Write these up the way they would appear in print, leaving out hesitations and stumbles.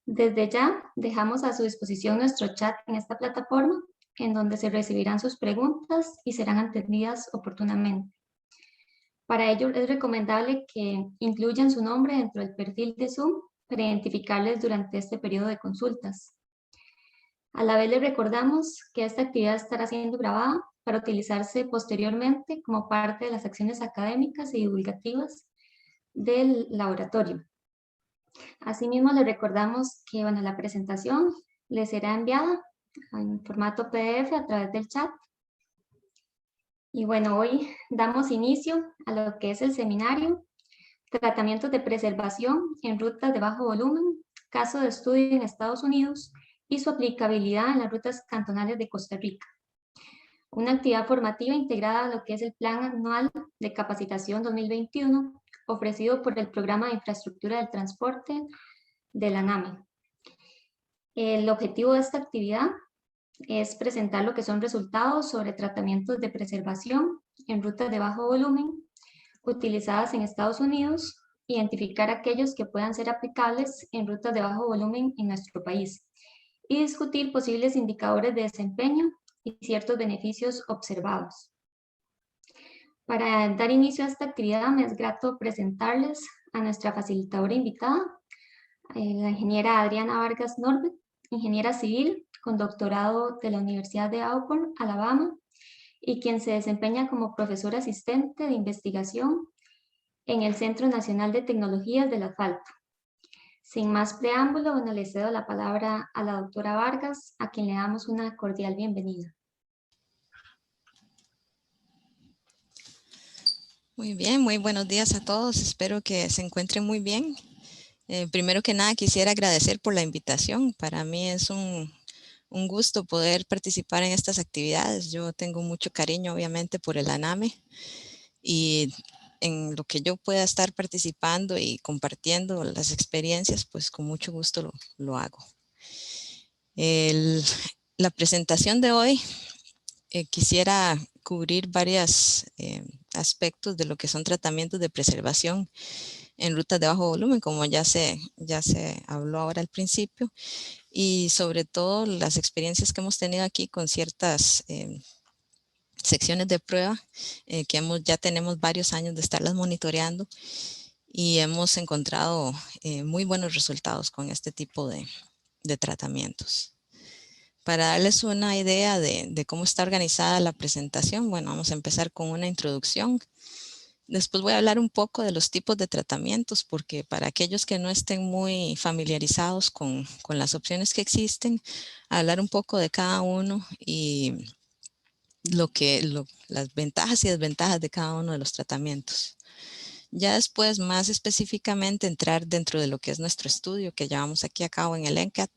Desde ya dejamos a su disposición nuestro chat en esta plataforma, en donde se recibirán sus preguntas y serán atendidas oportunamente. Para ello es recomendable que incluyan su nombre dentro del perfil de Zoom para identificarles durante este periodo de consultas. A la vez les recordamos que esta actividad estará siendo grabada para utilizarse posteriormente como parte de las acciones académicas y divulgativas del laboratorio. Asimismo, les recordamos que la presentación les será enviada en formato PDF a través del chat. Y bueno, hoy damos inicio a lo que es el seminario Tratamientos de preservación en rutas de bajo volumen, caso de estudio en Estados Unidos y su aplicabilidad en las rutas cantonales de Costa Rica. Una actividad formativa integrada a lo que es el Plan Anual de Capacitación 2021 ofrecido por el Programa de Infraestructura del Transporte de la NAME. El objetivo de esta actividad es presentar lo que son resultados sobre tratamientos de preservación en rutas de bajo volumen utilizadas en Estados Unidos, identificar aquellos que puedan ser aplicables en rutas de bajo volumen en nuestro país y discutir posibles indicadores de desempeño y ciertos beneficios observados. Para dar inicio a esta actividad me es grato presentarles a nuestra facilitadora invitada, la ingeniera Adriana Vargas Norbert, ingeniera civil con doctorado de la Universidad de Auburn, Alabama, y quien se desempeña como profesora asistente de investigación en el Centro Nacional de Tecnologías del Asfalto. Sin más preámbulo, le cedo la palabra a la doctora Vargas, a quien le damos una cordial bienvenida. Muy bien, muy buenos días a todos. Espero que se encuentren muy bien. Primero que nada, quisiera agradecer por la invitación. Para mí es un gusto poder participar en estas actividades. Yo tengo mucho cariño, obviamente, por el ANAME y en lo que yo pueda estar participando y compartiendo las experiencias, pues con mucho gusto lo hago. La presentación de hoy quisiera cubrir varios aspectos de lo que son tratamientos de preservación en rutas de bajo volumen, como ya se habló ahora al principio, y sobre todo las experiencias que hemos tenido aquí con ciertas secciones de prueba que ya tenemos varios años de estarlas monitoreando y hemos encontrado muy buenos resultados con este tipo de tratamientos. Para darles una idea de cómo está organizada la presentación, bueno, vamos a empezar con una introducción. Después voy a hablar un poco de los tipos de tratamientos, porque para aquellos que no estén muy familiarizados con las opciones que existen, hablar un poco de cada uno y las ventajas y desventajas de cada uno de los tratamientos. Ya después, más específicamente, entrar dentro de lo que es nuestro estudio que llevamos aquí a cabo en el NCAT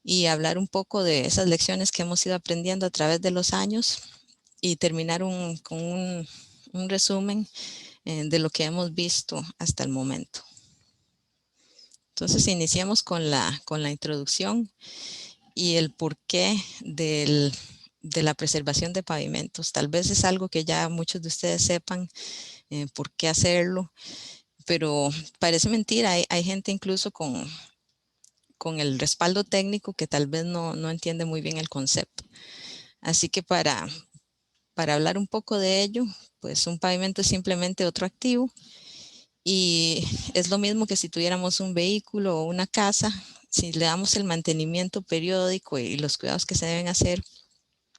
y hablar un poco de esas lecciones que hemos ido aprendiendo a través de los años y terminar con un resumen de lo que hemos visto hasta el momento. Entonces, iniciemos con la introducción y el porqué de la preservación de pavimentos. Tal vez es algo que ya muchos de ustedes sepan por qué hacerlo, pero parece mentira. Hay gente incluso con el respaldo técnico que tal vez no entiende muy bien el concepto. Así que para hablar un poco de ello, pues un pavimento es simplemente otro activo y es lo mismo que si tuviéramos un vehículo o una casa. Si le damos el mantenimiento periódico y los cuidados que se deben hacer,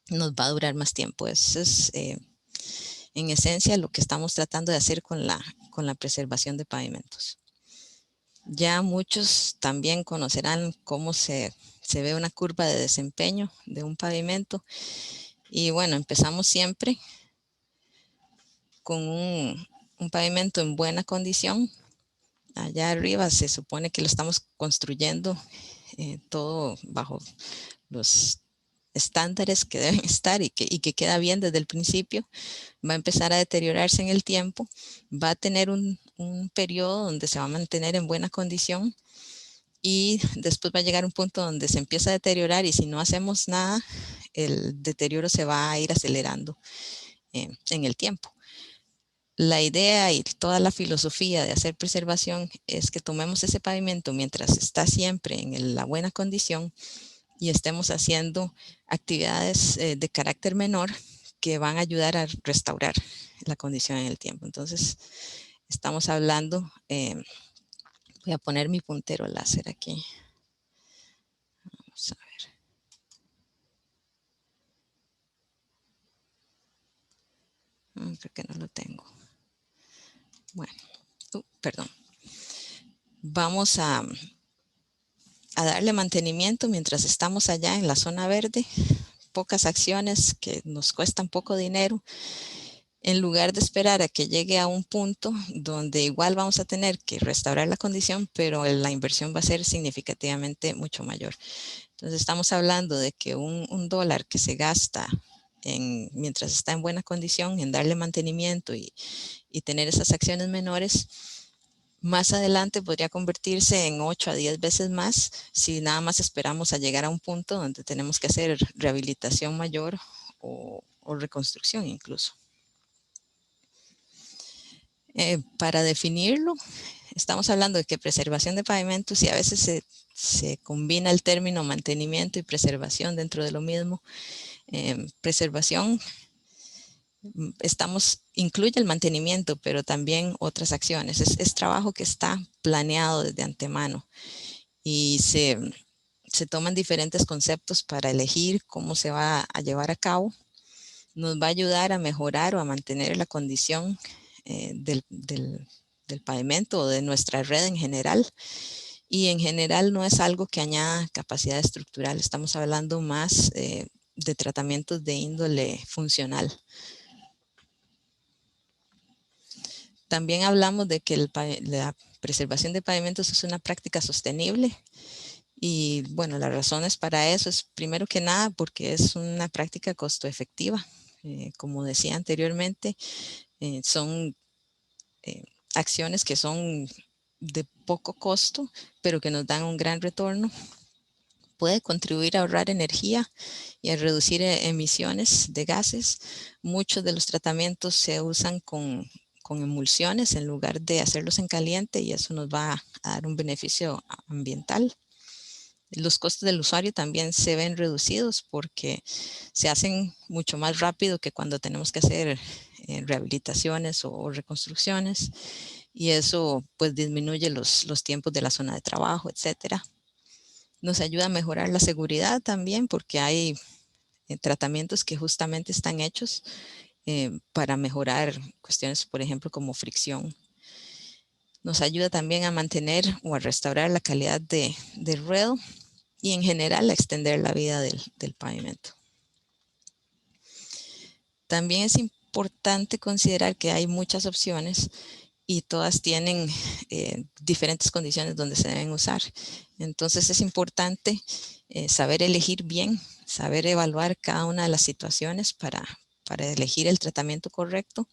nos va a durar más tiempo. Eso es en esencia lo que estamos tratando de hacer con la preservación de pavimentos. Ya muchos también conocerán cómo se ve una curva de desempeño de un pavimento. Y bueno, empezamos siempre con un pavimento en buena condición. Allá arriba se supone que lo estamos construyendo todo bajo los estándares que deben estar y que queda bien desde el principio. Va a empezar a deteriorarse en el tiempo, va a tener un periodo donde se va a mantener en buena condición y después va a llegar un punto donde se empieza a deteriorar y si no hacemos nada, el deterioro se va a ir acelerando en el tiempo. la idea y toda la filosofía de hacer preservación es que tomemos ese pavimento mientras está siempre en la buena condición y estemos haciendo actividades de carácter menor que van a ayudar a restaurar la condición en el tiempo. Entonces, estamos hablando, voy a poner mi puntero láser aquí. Vamos a ver. Creo que no lo tengo. Bueno, perdón. Vamos a darle mantenimiento mientras estamos allá en la zona verde. Pocas acciones que nos cuestan poco dinero. En lugar de esperar a que llegue a un punto donde igual vamos a tener que restaurar la condición, pero la inversión va a ser significativamente mucho mayor. Entonces estamos hablando de que un dólar que se gasta mientras está en buena condición, en darle mantenimiento y tener esas acciones menores, más adelante podría convertirse en 8 a 10 veces más si nada más esperamos a llegar a un punto donde tenemos que hacer rehabilitación mayor o reconstrucción incluso. Para definirlo, estamos hablando de que preservación de pavimentos, y a veces se combina el término mantenimiento y preservación dentro de lo mismo. Preservación incluye el mantenimiento, pero también otras acciones. Es trabajo que está planeado desde antemano y se toman diferentes conceptos para elegir cómo se va a llevar a cabo. Nos va a ayudar a mejorar o a mantener la condición del pavimento o de nuestra red en general. Y en general no es algo que añada capacidad estructural. Estamos hablando más de tratamientos de índole funcional. También hablamos de que la preservación de pavimentos es una práctica sostenible. Y bueno, las razones para eso es primero que nada porque es una práctica costo efectiva. Como decía anteriormente, son acciones que son de poco costo, pero que nos dan un gran retorno. Puede contribuir a ahorrar energía y a reducir emisiones de gases. Muchos de los tratamientos se usan con emulsiones en lugar de hacerlos en caliente, y eso nos va a dar un beneficio ambiental. Los costos del usuario también se ven reducidos porque se hacen mucho más rápido que cuando tenemos que hacer rehabilitaciones o reconstrucciones, y eso pues disminuye los tiempos de la zona de trabajo, etcétera. Nos ayuda a mejorar la seguridad también porque hay tratamientos que justamente están hechos para mejorar cuestiones, por ejemplo, como fricción. Nos ayuda también a mantener o a restaurar la calidad del ruedo y en general a extender la vida del pavimento. También es importante considerar que hay muchas opciones y todas tienen diferentes condiciones donde se deben usar. Entonces es importante saber elegir bien, saber evaluar cada una de las situaciones para elegir el tratamiento correcto.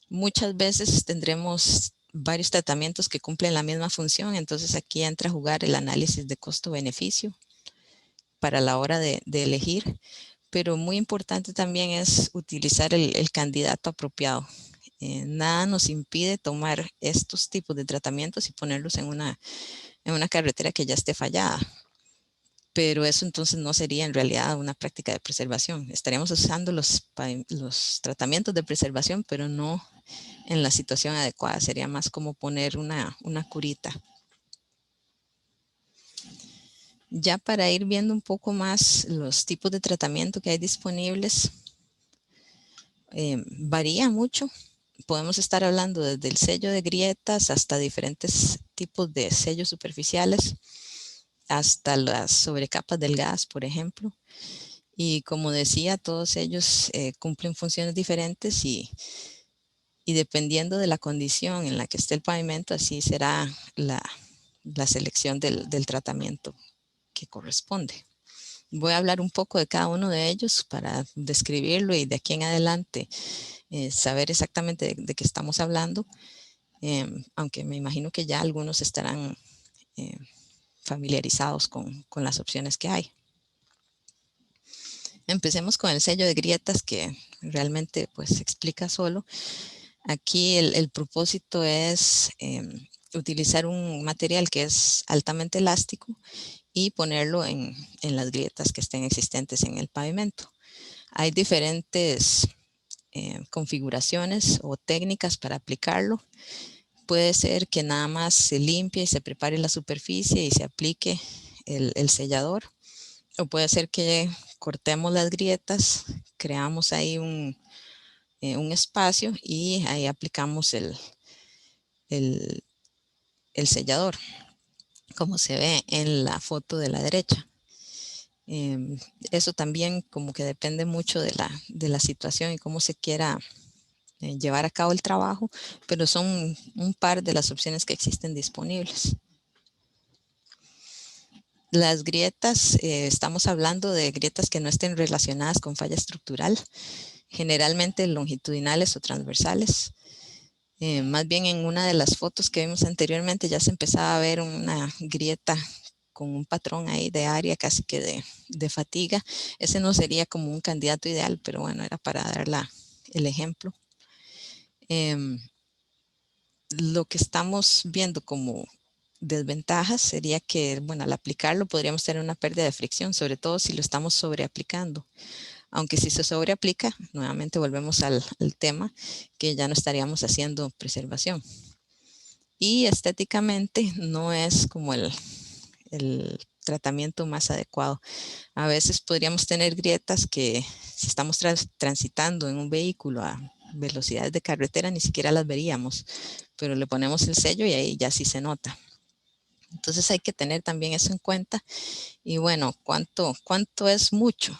Muchas veces tendremos varios tratamientos que cumplen la misma función, entonces aquí entra a jugar el análisis de costo-beneficio para la hora de elegir, pero muy importante también es utilizar el candidato apropiado. Nada nos impide tomar estos tipos de tratamientos y ponerlos en una carretera que ya esté fallada. Pero eso entonces no sería en realidad una práctica de preservación. Estaríamos usando los tratamientos de preservación, pero no en la situación adecuada. Sería más como poner una curita. Ya para ir viendo un poco más los tipos de tratamiento que hay disponibles, varía mucho. Podemos estar hablando desde el sello de grietas hasta diferentes tipos de sellos superficiales, hasta las sobrecapas delgadas, por ejemplo. Y como decía, todos ellos cumplen funciones diferentes y dependiendo de la condición en la que esté el pavimento, así será la selección del tratamiento que corresponde. Voy a hablar un poco de cada uno de ellos para describirlo y de aquí en adelante saber exactamente de qué estamos hablando, aunque me imagino que ya algunos estarán familiarizados con las opciones que hay. Empecemos con el sello de grietas, que realmente pues se explica solo. Aquí el propósito es utilizar un material que es altamente elástico y ponerlo en las grietas que estén existentes en el pavimento. Hay diferentes configuraciones o técnicas para aplicarlo. Puede ser que nada más se limpie y se prepare la superficie y se aplique el sellador. O puede ser que cortemos las grietas, creamos ahí un espacio y ahí aplicamos el sellador, como se ve en la foto de la derecha. Eso también como que depende mucho de la situación y cómo se quiera llevar a cabo el trabajo, pero son un par de las opciones que existen disponibles. Las grietas, estamos hablando de grietas que no estén relacionadas con falla estructural, generalmente longitudinales o transversales. Más bien en una de las fotos que vimos anteriormente ya se empezaba a ver una grieta con un patrón ahí de área casi que de fatiga. Ese no sería como un candidato ideal, pero bueno, era para dar el ejemplo. Lo que estamos viendo como desventajas sería que, bueno, al aplicarlo podríamos tener una pérdida de fricción, sobre todo si lo estamos sobreaplicando. Aunque si se sobreaplica, nuevamente volvemos al tema que ya no estaríamos haciendo preservación. Y estéticamente no es como el tratamiento más adecuado. A veces podríamos tener grietas que si estamos transitando en un vehículo a velocidades de carretera ni siquiera las veríamos, pero le ponemos el sello y ahí ya sí se nota. Entonces hay que tener también eso en cuenta. Y bueno, ¿cuánto es mucho?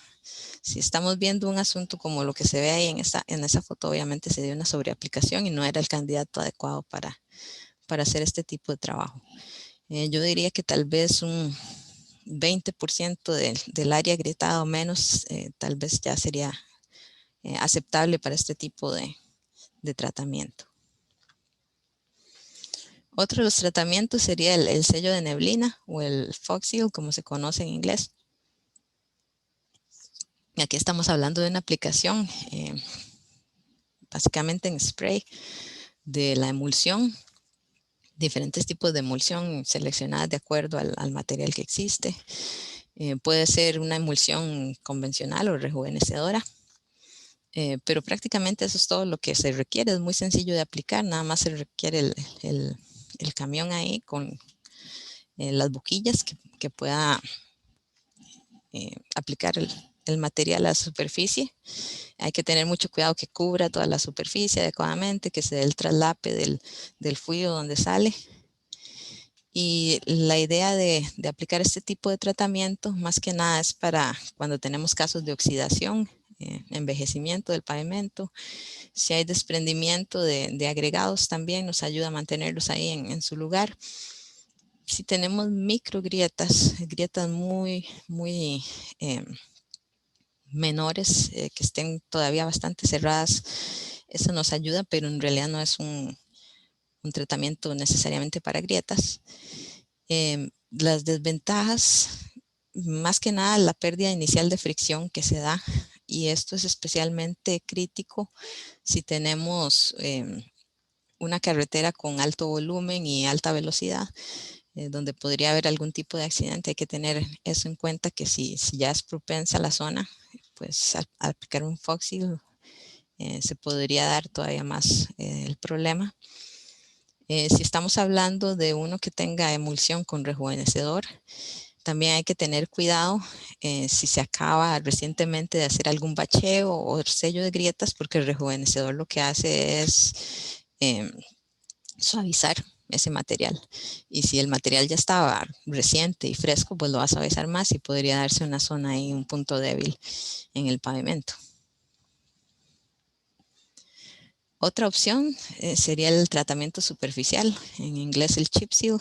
Si estamos viendo un asunto como lo que se ve ahí en esa foto, obviamente se dio una sobreaplicación y no era el candidato adecuado para hacer este tipo de trabajo. Yo diría que tal vez un 20% del área agrietada o menos, tal vez ya sería aceptable para este tipo de tratamiento. Otro de los tratamientos sería el sello de neblina o el fog seal, como se conoce en inglés. Aquí estamos hablando de una aplicación básicamente en spray de la emulsión, diferentes tipos de emulsión seleccionadas de acuerdo al material que existe. Puede ser una emulsión convencional o rejuvenecedora, pero prácticamente eso es todo lo que se requiere. Es muy sencillo de aplicar, nada más se requiere el camión ahí con las boquillas que pueda aplicar el material a la superficie. Hay que tener mucho cuidado que cubra toda la superficie adecuadamente, que se dé el traslape del fluido donde sale. Y la idea de aplicar este tipo de tratamiento más que nada es para cuando tenemos casos de oxidación, envejecimiento del pavimento. Si hay desprendimiento de agregados también nos ayuda a mantenerlos ahí en su lugar. Si tenemos micro grietas muy menores que estén todavía bastante cerradas, eso nos ayuda, pero en realidad no es un tratamiento necesariamente para grietas. Las desventajas, más que nada la pérdida inicial de fricción que se da, y esto es especialmente crítico si tenemos una carretera con alto volumen y alta velocidad, donde podría haber algún tipo de accidente. Hay que tener eso en cuenta, que si ya es propensa la zona, pues al aplicar un fog seal se podría dar todavía más el problema. Si estamos hablando de uno que tenga emulsión con rejuvenecedor, también hay que tener cuidado si se acaba recientemente de hacer algún bacheo o sello de grietas, porque el rejuvenecedor lo que hace es suavizar ese material. Y si el material ya estaba reciente y fresco, pues lo va a suavizar más y podría darse una zona ahí, un punto débil en el pavimento. Otra opción sería el tratamiento superficial, en inglés el chip seal.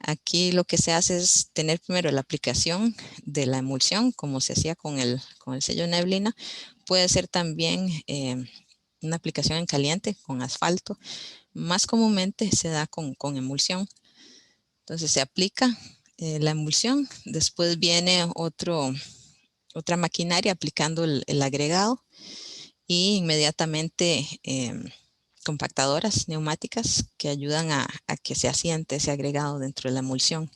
Aquí lo que se hace es tener primero la aplicación de la emulsión, como se hacía con el sello neblina. Puede ser también una aplicación en caliente con asfalto. Más comúnmente se da con emulsión. Entonces se aplica la emulsión, después viene otra maquinaria aplicando el agregado y inmediatamente compactadoras neumáticas que ayudan a que se asiente ese agregado dentro de la emulsión.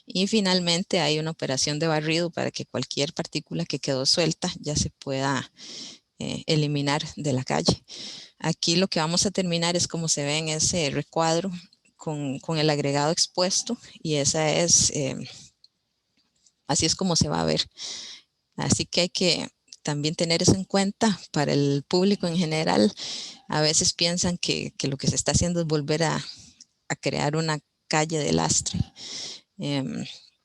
Y finalmente hay una operación de barrido para que cualquier partícula que quedó suelta ya se pueda eliminar de la calle. Aquí lo que vamos a terminar es como se ve en ese recuadro con el agregado expuesto, y esa es, así es como se va a ver. Así que hay que también tener eso en cuenta para el público en general. A veces piensan que lo que se está haciendo es volver a crear una calle de lastre.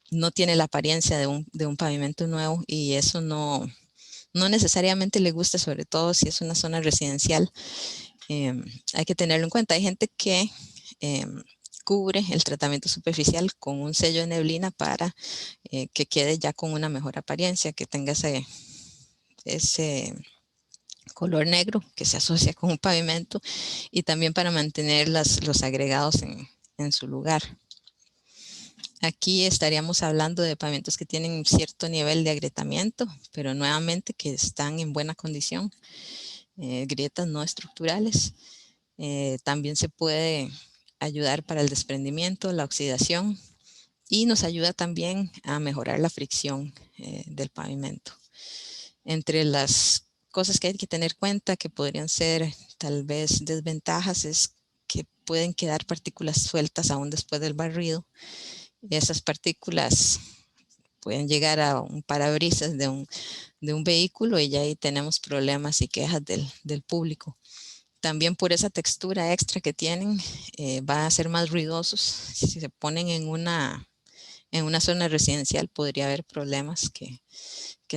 No tiene la apariencia de un pavimento nuevo, y eso no necesariamente le gusta, sobre todo si es una zona residencial. Hay que tenerlo en cuenta. Hay gente que cubre el tratamiento superficial con un sello de neblina para que quede ya con una mejor apariencia, que tenga ese color negro que se asocia con un pavimento, y también para mantener los agregados en su lugar. Aquí estaríamos hablando de pavimentos que tienen cierto nivel de agrietamiento, pero nuevamente que están en buena condición, grietas no estructurales. También se puede ayudar para el desprendimiento, la oxidación, y nos ayuda también a mejorar la fricción del pavimento. Entre las cosas que hay que tener en cuenta que podrían ser tal vez desventajas es que pueden quedar partículas sueltas aún después del barrido. Esas partículas pueden llegar a un parabrisas de un vehículo, y ya ahí tenemos problemas y quejas del público. También por esa textura extra que tienen, van a ser más ruidosos. Si se ponen en una zona residencial, podría haber problemas que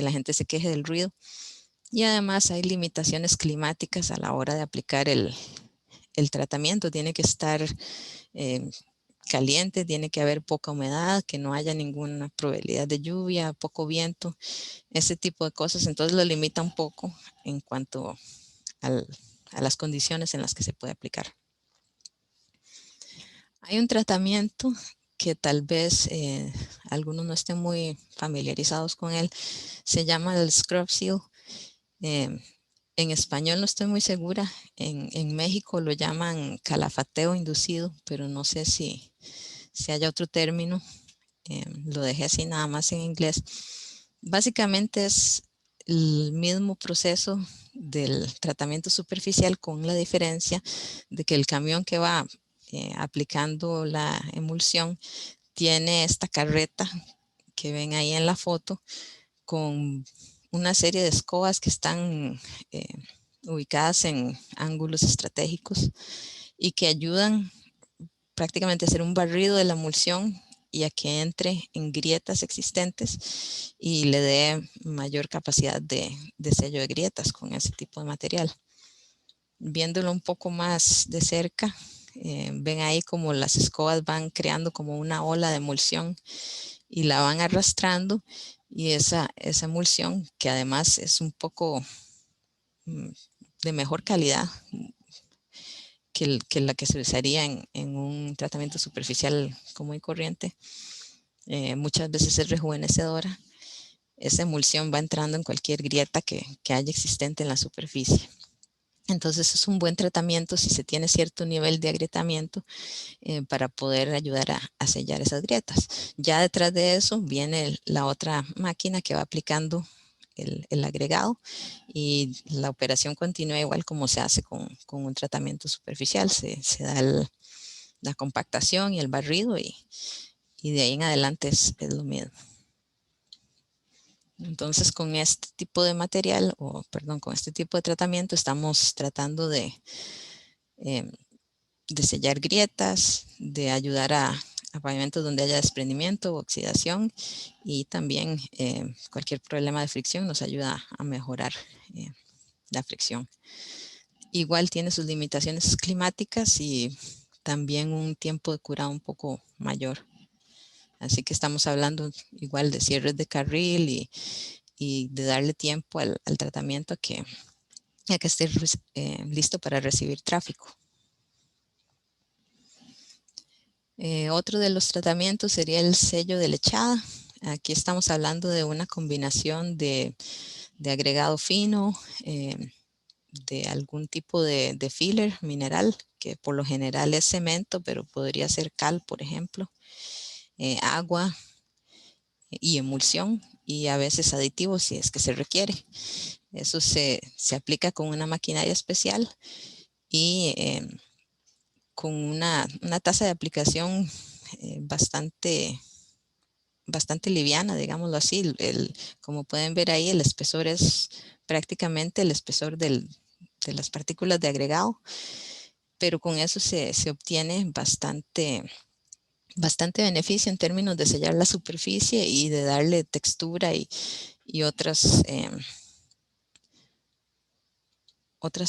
la gente se queje del ruido. Y además hay limitaciones climáticas a la hora de aplicar el tratamiento. Tiene que estar caliente, tiene que haber poca humedad, que no haya ninguna probabilidad de lluvia, poco viento, ese tipo de cosas. Entonces lo limita un poco en cuanto a las condiciones en las que se puede aplicar. Hay un tratamiento que tal vez algunos no estén muy familiarizados con él. Se llama el Scrub Seal. En español no estoy muy segura. En México lo llaman calafateo inducido, pero no sé si haya otro término. Lo dejé así nada más en inglés. Básicamente es el mismo proceso del tratamiento superficial, con la diferencia de que el camión que va aplicando la emulsión tiene esta carreta que ven ahí en la foto, con una serie de escobas que están ubicadas en ángulos estratégicos y que ayudan prácticamente a hacer un barrido de la emulsión y a que entre en grietas existentes y le dé mayor capacidad de sello de grietas con ese tipo de material. Viéndolo un poco más de cerca, ven ahí como las escobas van creando como una ola de emulsión y la van arrastrando, y esa emulsión, que además es un poco de mejor calidad que la que se usaría en un tratamiento superficial común y corriente, muchas veces es rejuvenecedora. Esa emulsión va entrando en cualquier grieta que haya existente en la superficie. Entonces es un buen tratamiento si se tiene cierto nivel de agrietamiento para poder ayudar a sellar esas grietas. Ya detrás de eso viene la otra máquina que va aplicando el agregado, y la operación continúa igual como se hace con un tratamiento superficial. Se da la compactación y el barrido, y de ahí en adelante es lo mismo. Entonces con este tipo de material, con este tipo de tratamiento, estamos tratando de sellar grietas, de ayudar a pavimentos donde haya desprendimiento o oxidación, y también cualquier problema de fricción nos ayuda a mejorar la fricción. Igual tiene sus limitaciones climáticas y también un tiempo de curado un poco mayor. Así que estamos hablando igual de cierres de carril y de darle tiempo al tratamiento a que esté listo para recibir tráfico. Otro de los tratamientos sería el sello de lechada. Aquí estamos hablando de una combinación de agregado fino, de algún tipo de filler mineral, que por lo general es cemento, pero podría ser cal, por ejemplo, agua y emulsión, y a veces aditivos si es que se requiere. Eso se aplica con una maquinaria especial y con una tasa de aplicación bastante liviana, digámoslo así. Como pueden ver ahí, el espesor es prácticamente el espesor de las partículas de agregado, pero con eso se obtiene bastante beneficio en términos de sellar la superficie y de darle textura y otras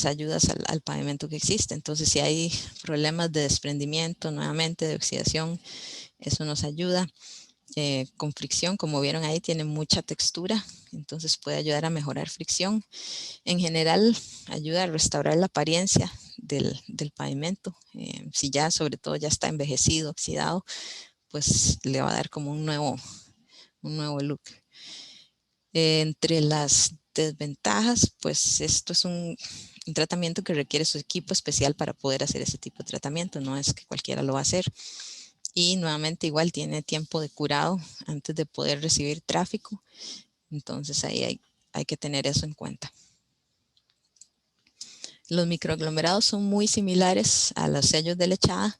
ayudas al pavimento que existe. Entonces, si hay problemas de desprendimiento, nuevamente de oxidación, eso nos ayuda. Con fricción, como vieron ahí, tiene mucha textura, entonces puede ayudar a mejorar fricción. En general, ayuda a restaurar la apariencia del pavimento. Si ya, sobre todo, ya está envejecido, oxidado, pues le va a dar como un nuevo look. Entre las desventajas, pues esto es un tratamiento que requiere su equipo especial para poder hacer ese tipo de tratamiento. No es que cualquiera lo va a hacer. Y nuevamente igual tiene tiempo de curado antes de poder recibir tráfico. Entonces ahí hay que tener eso en cuenta. Los microaglomerados son muy similares a los sellos de lechada,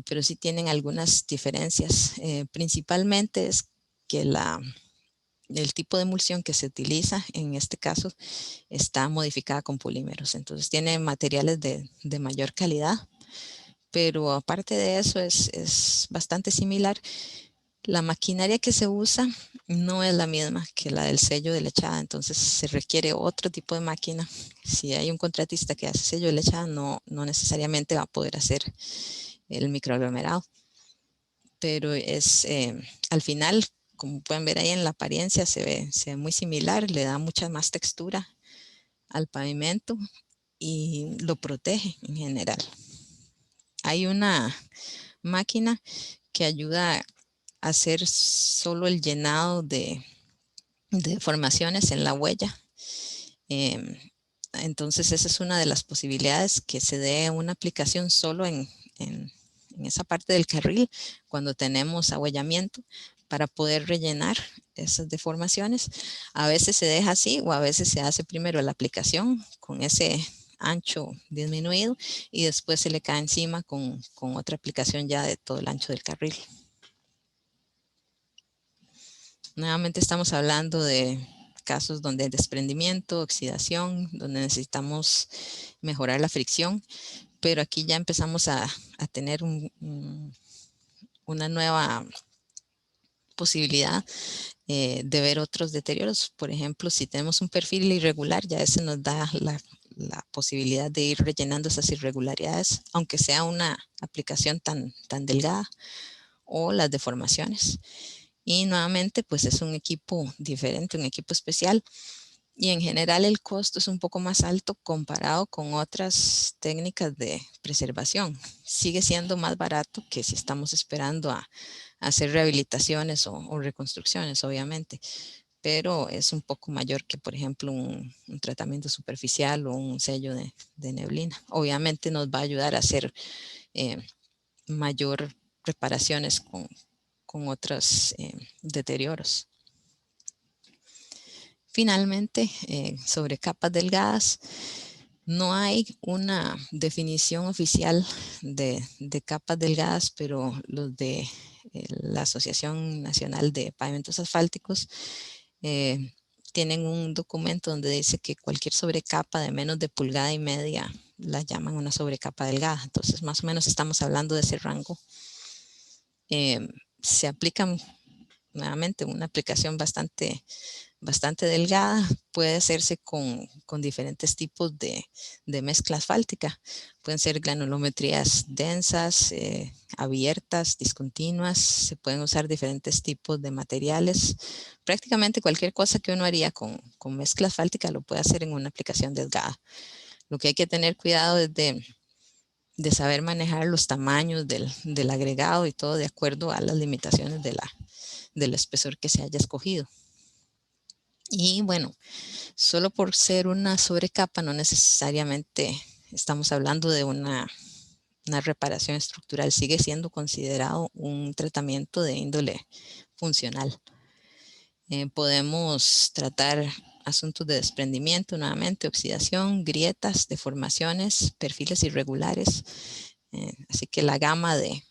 pero sí tienen algunas diferencias. Principalmente es que el tipo de emulsión que se utiliza en este caso está modificada con polímeros. Entonces tiene materiales de mayor calidad, pero aparte de eso es bastante similar. La maquinaria que se usa no es la misma que la del sello de lechada, entonces se requiere otro tipo de máquina. Si hay un contratista que hace sello de lechada, no necesariamente va a poder hacer el microaglomerado. Pero al final, como pueden ver ahí en la apariencia, se ve muy similar, le da mucha más textura al pavimento y lo protege en general. Hay una máquina que ayuda a hacer solo el llenado de deformaciones en la huella. Entonces esa es una de las posibilidades, que se dé una aplicación solo en esa parte del carril cuando tenemos ahuellamiento, para poder rellenar esas deformaciones. A veces se deja así, o a veces se hace primero la aplicación con ese ancho disminuido y después se le cae encima con otra aplicación ya de todo el ancho del carril. Nuevamente estamos hablando de casos donde hay desprendimiento, oxidación, donde necesitamos mejorar la fricción, pero aquí ya empezamos a tener una nueva posibilidad de ver otros deterioros. Por ejemplo, si tenemos un perfil irregular, ya ese nos da la posibilidad de ir rellenando esas irregularidades, aunque sea una aplicación tan delgada, o las deformaciones. Y nuevamente, pues es un equipo diferente, un equipo especial. Y en general el costo es un poco más alto comparado con otras técnicas de preservación. Sigue siendo más barato que si estamos esperando a hacer rehabilitaciones o reconstrucciones, obviamente. Pero es un poco mayor que, por ejemplo, un tratamiento superficial o un sello de neblina. Obviamente nos va a ayudar a hacer mayor reparaciones con otros deterioros. Finalmente, sobre capas delgadas, no hay una definición oficial de capas delgadas, pero los de la Asociación Nacional de Pavimentos Asfálticos tienen un documento donde dice que cualquier sobrecapa de menos de 1,5 pulgadas la llaman una sobrecapa delgada. Entonces, más o menos estamos hablando de ese rango. Se aplican nuevamente una aplicación bastante delgada. Puede hacerse con diferentes tipos de mezcla asfáltica. Pueden ser granulometrías densas, abiertas, discontinuas. Se pueden usar diferentes tipos de materiales. Prácticamente cualquier cosa que uno haría con mezcla asfáltica lo puede hacer en una aplicación delgada. Lo que hay que tener cuidado es de saber manejar los tamaños del agregado y todo de acuerdo a las limitaciones del espesor que se haya escogido. Y bueno, solo por ser una sobrecapa no necesariamente estamos hablando de una reparación estructural, sigue siendo considerado un tratamiento de índole funcional. Podemos tratar asuntos de desprendimiento, nuevamente, oxidación, grietas, deformaciones, perfiles irregulares. Así que la gama de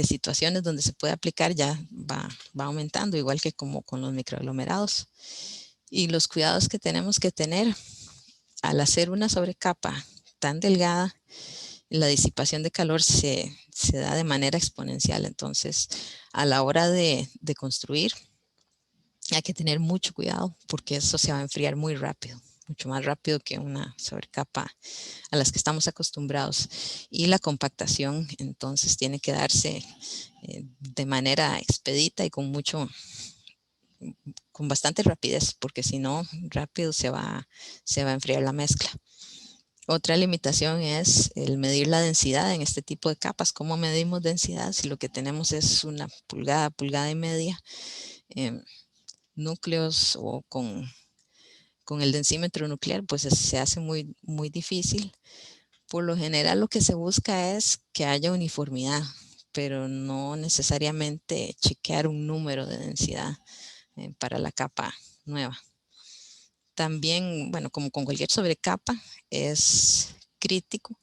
situaciones donde se puede aplicar ya va aumentando, igual que como con los microaglomerados. Y los cuidados que tenemos que tener al hacer una sobrecapa tan delgada, la disipación de calor se da de manera exponencial. Entonces, a la hora de construir, hay que tener mucho cuidado porque eso se va a enfriar muy rápido, mucho más rápido que una sobrecapa a las que estamos acostumbrados. Y la compactación entonces tiene que darse de manera expedita y con bastante rapidez, porque si no, rápido se va a enfriar la mezcla. Otra limitación es el medir la densidad en este tipo de capas. ¿Cómo medimos densidad? Si lo que tenemos es una pulgada, pulgada y media, núcleos o con el densímetro nuclear, pues se hace muy, muy difícil. Por lo general lo que se busca es que haya uniformidad, pero no necesariamente chequear un número de densidad para la capa nueva. También, bueno, como con cualquier sobrecapa, es crítico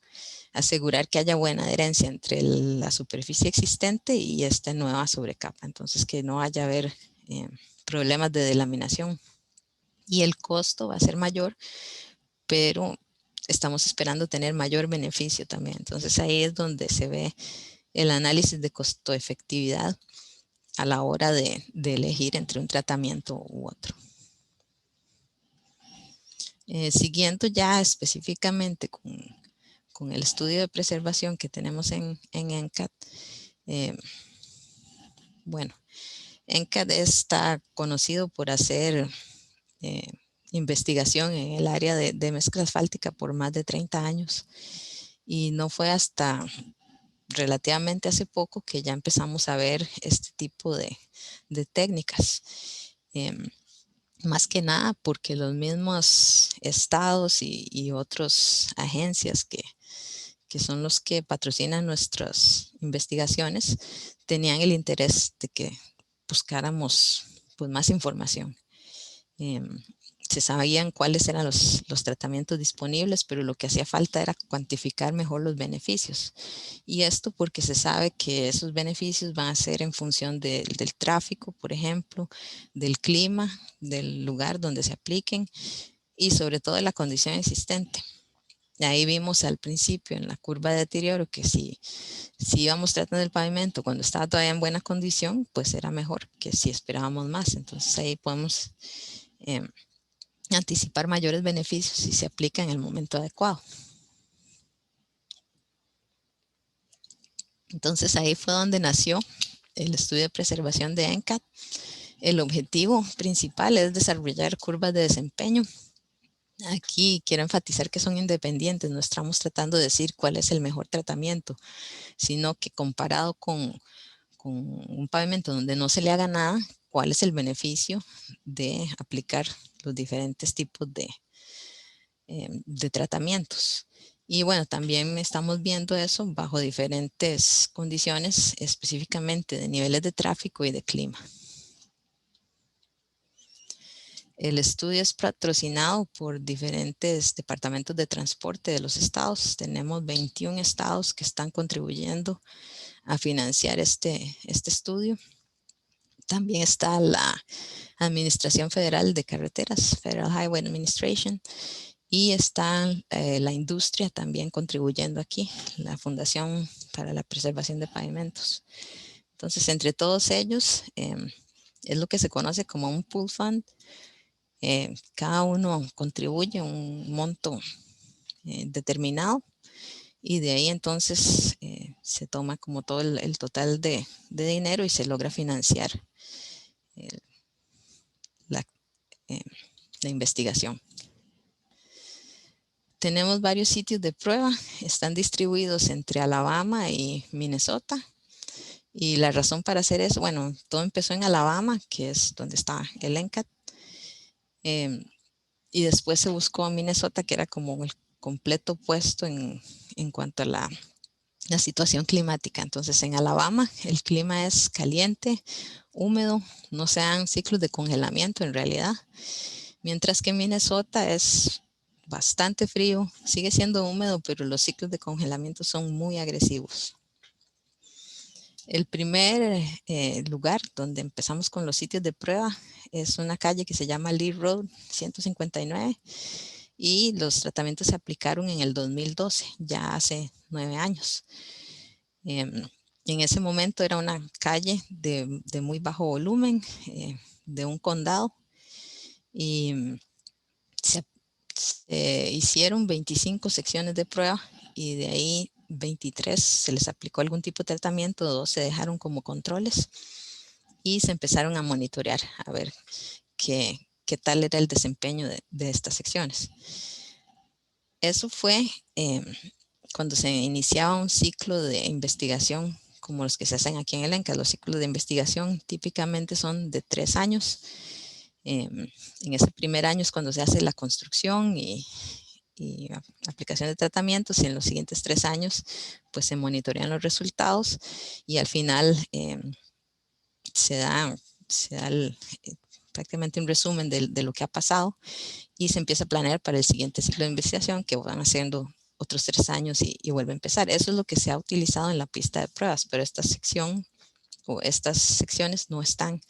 asegurar que haya buena adherencia entre la superficie existente y esta nueva sobrecapa. Entonces, que no haya haber problemas de delaminación. Y el costo va a ser mayor, pero estamos esperando tener mayor beneficio también. Entonces, ahí es donde se ve el análisis de costo-efectividad a la hora de elegir entre un tratamiento u otro. Siguiendo ya específicamente con el estudio de preservación que tenemos en NCAT, bueno, NCAT está conocido por hacer investigación en el área de mezcla asfáltica por más de 30 años y no fue hasta relativamente hace poco que ya empezamos a ver este tipo de técnicas. Más que nada porque los mismos estados y otras agencias que son los que patrocinan nuestras investigaciones, tenían el interés de que buscáramos pues, más información. Se sabían cuáles eran los tratamientos disponibles, pero lo que hacía falta era cuantificar mejor los beneficios. Y esto porque se sabe que esos beneficios van a ser en función del tráfico, por ejemplo, del clima, del lugar donde se apliquen y sobre todo de la condición existente. Ahí vimos al principio en la curva de deterioro que si íbamos tratando el pavimento cuando estaba todavía en buena condición, pues era mejor que si esperábamos más. Entonces ahí podemos anticipar mayores beneficios si se aplica en el momento adecuado. Entonces ahí fue donde nació el estudio de preservación de NCAT. El objetivo principal es desarrollar curvas de desempeño. Aquí quiero enfatizar que son independientes, no estamos tratando de decir cuál es el mejor tratamiento, sino que comparado con un pavimento donde no se le haga nada, cuál es el beneficio de aplicar los diferentes tipos de tratamientos. Y bueno, también estamos viendo eso bajo diferentes condiciones, específicamente de niveles de tráfico y de clima. El estudio es patrocinado por diferentes departamentos de transporte de los estados. Tenemos 21 estados que están contribuyendo a financiar este estudio. También está la Administración Federal de Carreteras, Federal Highway Administration, y está la industria también contribuyendo aquí, la Fundación para la Preservación de Pavimentos. Entonces, entre todos ellos, es lo que se conoce como un pool fund. Cada uno contribuye un monto determinado y de ahí entonces se toma como todo el total de dinero y se logra financiar la investigación. Tenemos varios sitios de prueba, están distribuidos entre Alabama y Minnesota Y la razón para hacer eso, bueno, todo empezó en Alabama, que es donde está el NCAT. Y después se buscó en Minnesota, que era como el completo opuesto en cuanto a la situación climática. Entonces en Alabama el clima es caliente, húmedo, no se dan ciclos de congelamiento en realidad. Mientras que en Minnesota es bastante frío, sigue siendo húmedo, pero los ciclos de congelamiento son muy agresivos. El primer lugar donde empezamos con los sitios de prueba es una calle que se llama Lee Road 159 y los tratamientos se aplicaron en el 2012, ya hace 9 años. En ese momento era una calle de muy bajo volumen, de un condado, y se hicieron 25 secciones de prueba y de ahí 23 se les aplicó algún tipo de tratamiento, 2 se dejaron como controles y se empezaron a monitorear a ver qué tal era el desempeño de estas secciones. Eso fue cuando se iniciaba un ciclo de investigación como los que se hacen aquí en el ENCA. Los ciclos de investigación típicamente son de 3 años. En ese primer año es cuando se hace la construcción y aplicación de tratamientos, y en los siguientes 3 años pues se monitorean los resultados y al final se da prácticamente un resumen de lo que ha pasado y se empieza a planear para el siguiente ciclo de investigación, que van haciendo otros 3 años y vuelve a empezar. Eso es lo que se ha utilizado en la pista de pruebas, pero esta sección o estas secciones no están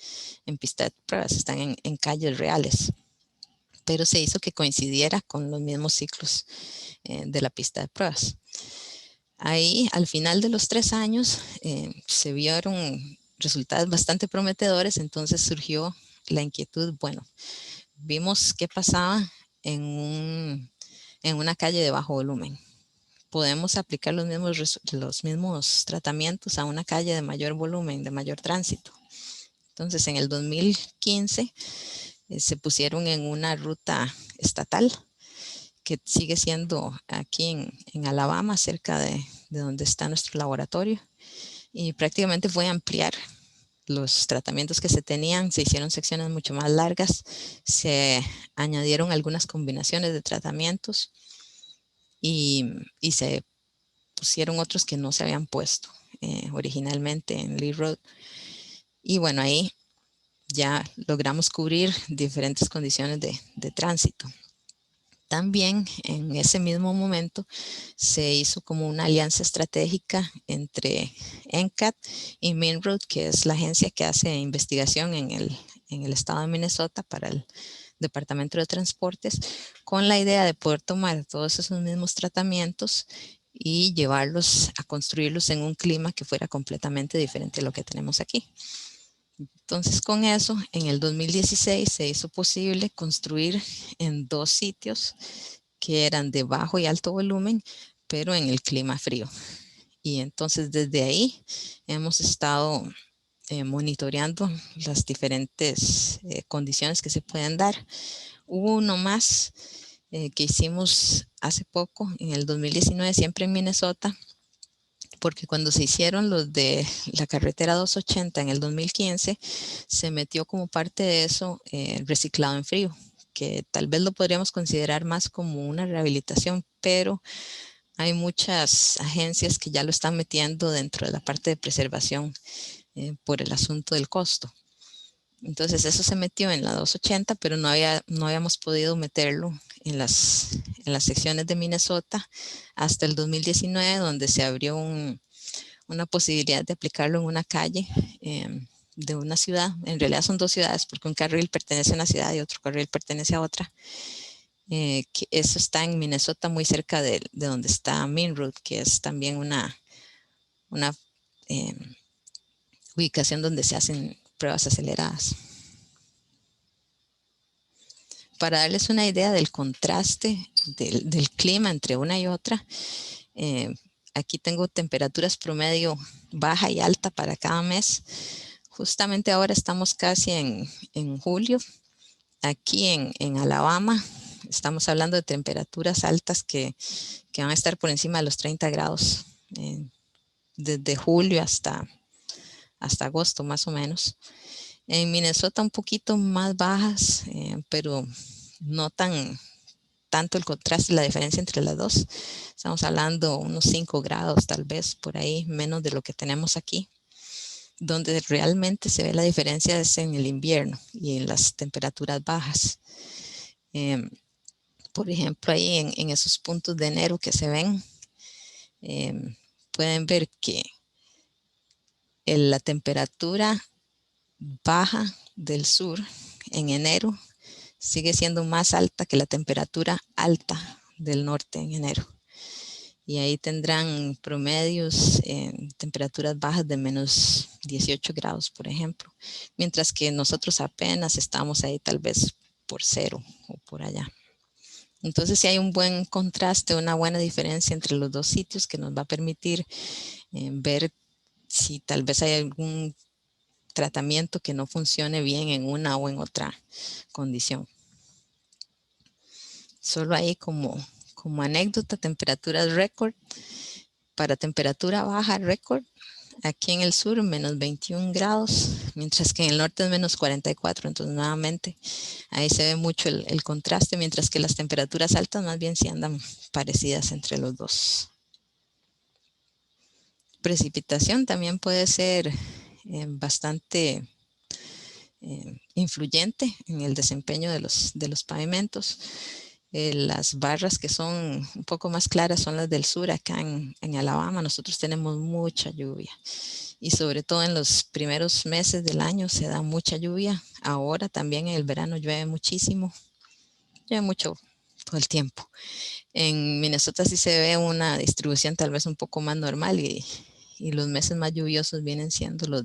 en pista de pruebas, están en calles reales, pero se hizo que coincidiera con los mismos ciclos de la pista de pruebas. Ahí, al final de los 3 años, se vieron resultados bastante prometedores, entonces surgió la inquietud, bueno, vimos qué pasaba en una calle de bajo volumen. Podemos aplicar los mismos tratamientos a una calle de mayor volumen, de mayor tránsito. Entonces, en el 2015 se pusieron en una ruta estatal que sigue siendo aquí en Alabama, cerca de donde está nuestro laboratorio, y prácticamente fue ampliar los tratamientos que se tenían. Se hicieron secciones mucho más largas, se añadieron algunas combinaciones de tratamientos y se pusieron otros que no se habían puesto originalmente en Lee Road. Y bueno, ahí ya logramos cubrir diferentes condiciones de tránsito. También en ese mismo momento se hizo como una alianza estratégica entre NCAT y MnROAD, que es la agencia que hace investigación en el estado de Minnesota para el Departamento de Transportes, con la idea de poder tomar todos esos mismos tratamientos y llevarlos a construirlos en un clima que fuera completamente diferente a lo que tenemos aquí. Entonces, con eso, en el 2016 se hizo posible construir en 2 sitios que eran de bajo y alto volumen, pero en el clima frío. Y entonces desde ahí hemos estado monitoreando las diferentes condiciones que se pueden dar. Hubo uno más que hicimos hace poco, en el 2019, siempre en Minnesota, porque cuando se hicieron los de la carretera 280 en el 2015, se metió como parte de eso reciclado en frío, que tal vez lo podríamos considerar más como una rehabilitación, pero hay muchas agencias que ya lo están metiendo dentro de la parte de preservación por el asunto del costo. Entonces eso se metió en la 280, pero no habíamos podido meterlo en las secciones de Minnesota hasta el 2019, donde se abrió una posibilidad de aplicarlo en una calle de una ciudad. En realidad son 2 ciudades, porque un carril pertenece a una ciudad y otro carril pertenece a otra. Que eso está en Minnesota, muy cerca de donde está MnROAD, que es también una ubicación donde se hacen pruebas aceleradas. Para darles una idea del contraste del clima entre una y otra, aquí tengo temperaturas promedio baja y alta para cada mes. Justamente ahora estamos casi en julio. Aquí en Alabama estamos hablando de temperaturas altas que van a estar por encima de los 30 grados desde julio hasta hasta agosto más o menos. En Minnesota un poquito más bajas, pero no tanto el contraste, la diferencia entre las dos. Estamos hablando unos 5 grados tal vez por ahí, menos de lo que tenemos aquí. Donde realmente se ve la diferencia es en el invierno y en las temperaturas bajas. Por ejemplo, ahí en esos puntos de enero que se ven, pueden ver que la temperatura baja del sur en enero sigue siendo más alta que la temperatura alta del norte en enero. Y ahí tendrán promedios en temperaturas bajas de menos 18 grados, por ejemplo. Mientras que nosotros apenas estamos ahí tal vez por 0 o por allá. Entonces sí hay un buen contraste, una buena diferencia entre los dos sitios que nos va a permitir ver si tal vez hay algún tratamiento que no funcione bien en una o en otra condición. Solo ahí como anécdota, temperaturas récord. Para temperatura baja récord, aquí en el sur menos 21 grados, mientras que en el norte es menos 44. Entonces nuevamente ahí se ve mucho el contraste, mientras que las temperaturas altas más bien sí andan parecidas entre los dos. Precipitación también puede ser bastante influyente en el desempeño de los pavimentos. Las barras que son un poco más claras son las del sur. Acá en Alabama nosotros tenemos mucha lluvia y sobre todo en los primeros meses del año se da mucha lluvia. Ahora también en el verano llueve muchísimo, llueve mucho todo el tiempo. En Minnesota sí se ve una distribución tal vez un poco más normal y los meses más lluviosos vienen siendo los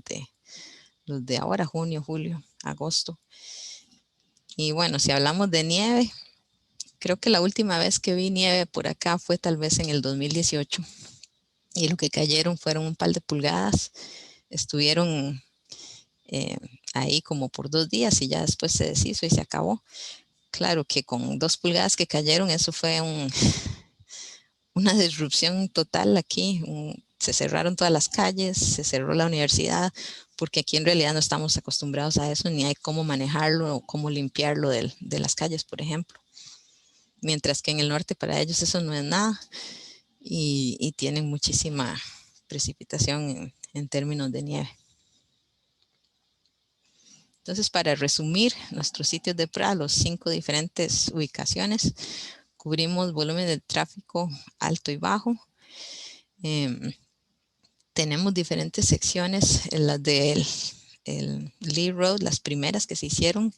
de ahora, junio, julio, agosto. Y bueno, si hablamos de nieve, creo que la última vez que vi nieve por acá fue tal vez en el 2018 y lo que cayeron fueron un par de pulgadas. Estuvieron ahí como por 2 días y ya después se deshizo y se acabó. Claro que con 2 pulgadas que cayeron, eso fue una disrupción total aquí. Se cerraron todas las calles, se cerró la universidad, porque aquí en realidad no estamos acostumbrados a eso, ni hay cómo manejarlo o cómo limpiarlo de las calles, por ejemplo. Mientras que en el norte para ellos eso no es nada y tienen muchísima precipitación en términos de nieve. Entonces, para resumir nuestros sitios de prueba, los 5 diferentes ubicaciones, cubrimos volumen de tráfico alto y bajo. Tenemos diferentes secciones. Las del Lee Road, las primeras que se hicieron,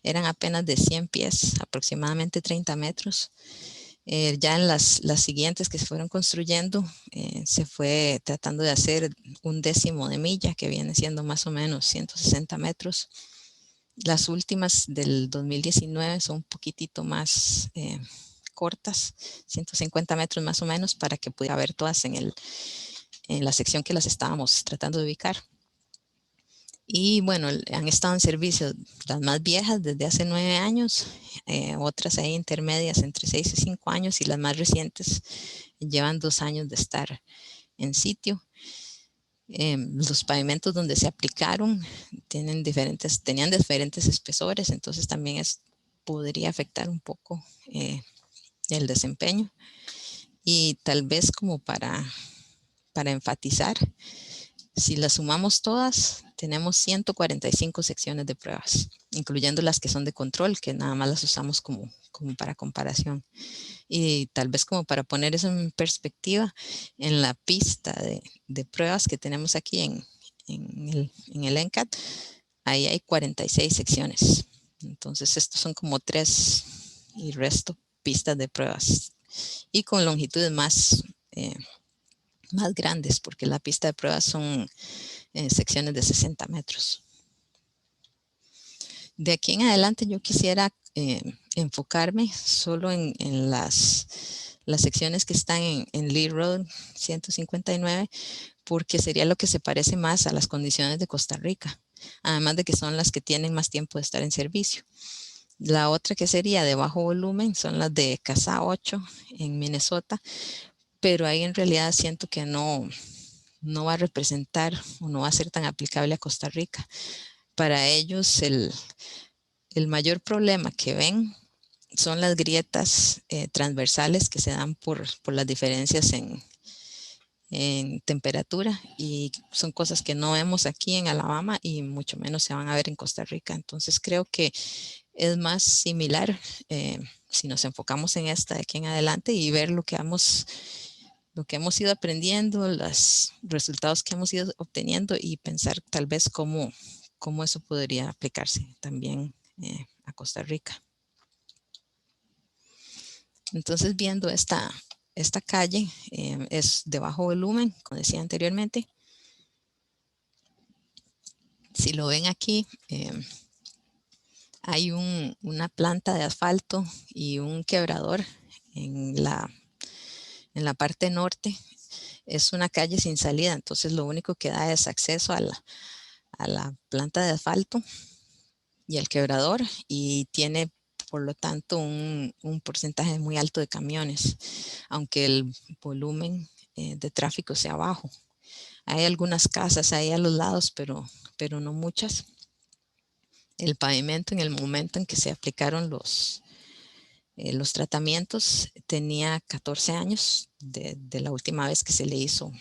eran apenas de 100 pies, aproximadamente 30 metros. Ya en las siguientes que se fueron construyendo, se fue tratando de hacer 1/10 de milla, que viene siendo más o menos 160 metros. Las últimas del 2019 son un poquitito más cortas, 150 metros más o menos, para que pudiera ver todas en la sección que las estábamos tratando de ubicar. Y bueno, han estado en servicio las más viejas desde hace 9 años, otras ahí intermedias entre 6 y 5 años y las más recientes llevan 2 años de estar en sitio. Los pavimentos donde se aplicaron tenían diferentes espesores, entonces también podría afectar un poco el desempeño. Y tal vez como para enfatizar, si las sumamos todas, tenemos 145 secciones de pruebas, incluyendo las que son de control, que nada más las usamos como para comparación. Y tal vez como para poner eso en perspectiva, en la pista de pruebas que tenemos aquí en el NCAT, ahí hay 46 secciones. Entonces estos son como 3 y resto pistas de pruebas. Y con longitudes más grandes, porque la pista de pruebas son secciones de 60 metros. De aquí en adelante yo quisiera enfocarme solo en las secciones que están en Lee Road 159, porque sería lo que se parece más a las condiciones de Costa Rica, además de que son las que tienen más tiempo de estar en servicio. La otra que sería de bajo volumen son las de Casa 8 en Minnesota, pero ahí en realidad siento que no no va a representar o no va a ser tan aplicable a Costa Rica. Para ellos el mayor problema que ven son las grietas transversales que se dan por las diferencias en temperatura, y son cosas que no vemos aquí en Alabama y mucho menos se van a ver en Costa Rica. Entonces creo que es más similar si nos enfocamos en esta de aquí en adelante y ver lo que hemos ido aprendiendo, los resultados que hemos ido obteniendo, y pensar tal vez cómo eso podría aplicarse también a Costa Rica. Entonces, viendo esta calle, es de bajo volumen, como decía anteriormente. Si lo ven aquí, hay una planta de asfalto y un quebrador en la parte norte. Es una calle sin salida, entonces lo único que da es acceso a la planta de asfalto y el quebrador, y tiene por lo tanto un porcentaje muy alto de camiones, aunque el volumen de tráfico sea bajo. Hay algunas casas ahí a los lados, pero no muchas. El pavimento, en el momento en que se aplicaron los tratamientos, tenía 14 años de la última vez que se le hizo,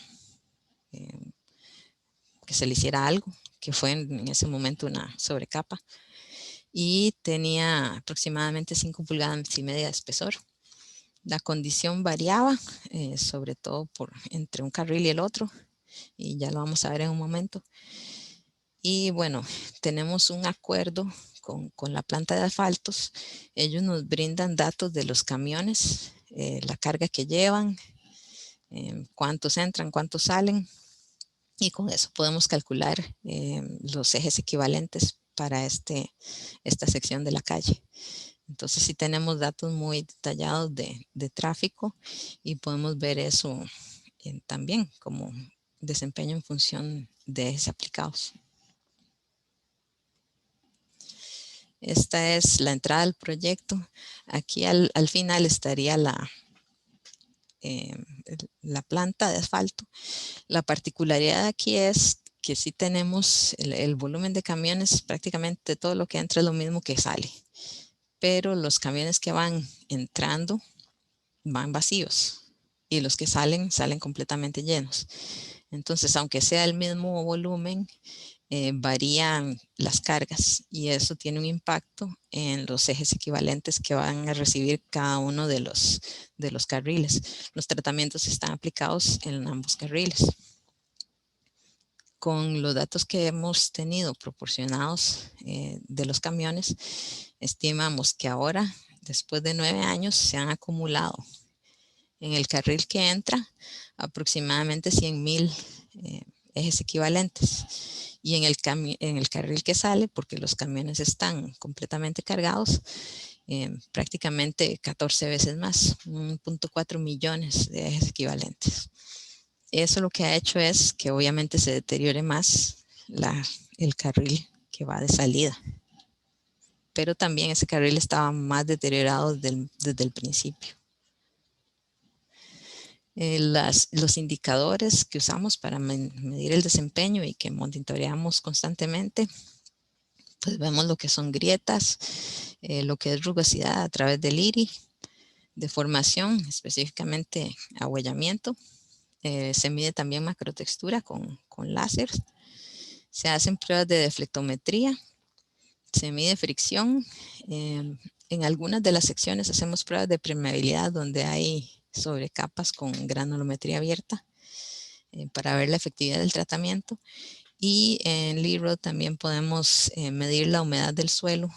que se le hiciera algo, que fue en ese momento una sobrecapa, y tenía aproximadamente 5,5 pulgadas de espesor. La condición variaba, sobre todo entre un carril y el otro, y ya lo vamos a ver en un momento. Y bueno, tenemos un acuerdo con la planta de asfaltos. Ellos nos brindan datos de los camiones, la carga que llevan, cuántos entran, cuántos salen, y con eso podemos calcular los ejes equivalentes para esta sección de la calle. Entonces sí tenemos datos muy detallados de tráfico, y podemos ver eso también como desempeño en función de ejes aplicados. Esta es la entrada al proyecto. Aquí al final estaría la planta de asfalto. La particularidad aquí es que sí tenemos el volumen de camiones, prácticamente todo lo que entra es lo mismo que sale, pero los camiones que van entrando van vacíos y los que salen completamente llenos. Entonces, aunque sea el mismo volumen, varían las cargas, y eso tiene un impacto en los ejes equivalentes que van a recibir cada uno de los carriles. Los tratamientos están aplicados en ambos carriles. Con los datos que hemos tenido proporcionados de los camiones, estimamos que ahora, después de 9 años, se han acumulado en el carril que entra aproximadamente 100,000 ejes equivalentes, y en el carril que sale, porque los camiones están completamente cargados, prácticamente 14 veces más, 1.4 millones de ejes equivalentes. Eso lo que ha hecho es que obviamente se deteriore más el carril que va de salida, pero también ese carril estaba más deteriorado desde el principio. Los indicadores que usamos para medir el desempeño y que monitoreamos constantemente, pues vemos lo que son grietas, lo que es rugosidad a través del IRI, deformación, específicamente ahuellamiento. Se mide también macrotextura con láser. Se hacen pruebas de deflectometría, se mide fricción. En algunas de las secciones hacemos pruebas de permeabilidad donde hay sobrecapas con granulometría abierta para ver la efectividad del tratamiento. Y en LEROD también podemos medir la humedad del suelo.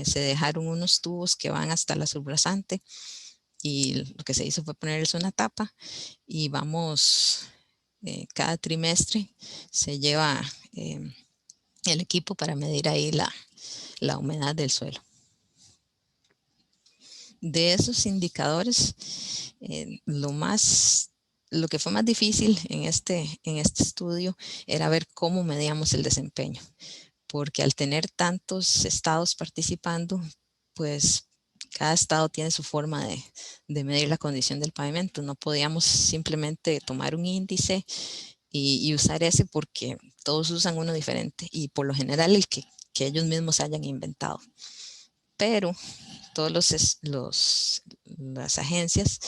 Se dejaron unos tubos que van hasta la subrasante, y lo que se hizo fue ponerles una tapa, y vamos cada trimestre se lleva el equipo para medir ahí la humedad del suelo. De esos indicadores, lo que fue más difícil en este estudio era ver cómo medíamos el desempeño, porque al tener tantos estados participando, pues cada estado tiene su forma de medir la condición del pavimento. No podíamos simplemente tomar un índice y usar ese porque todos usan uno diferente y por lo general el que ellos mismos hayan inventado. Pero todas las agencias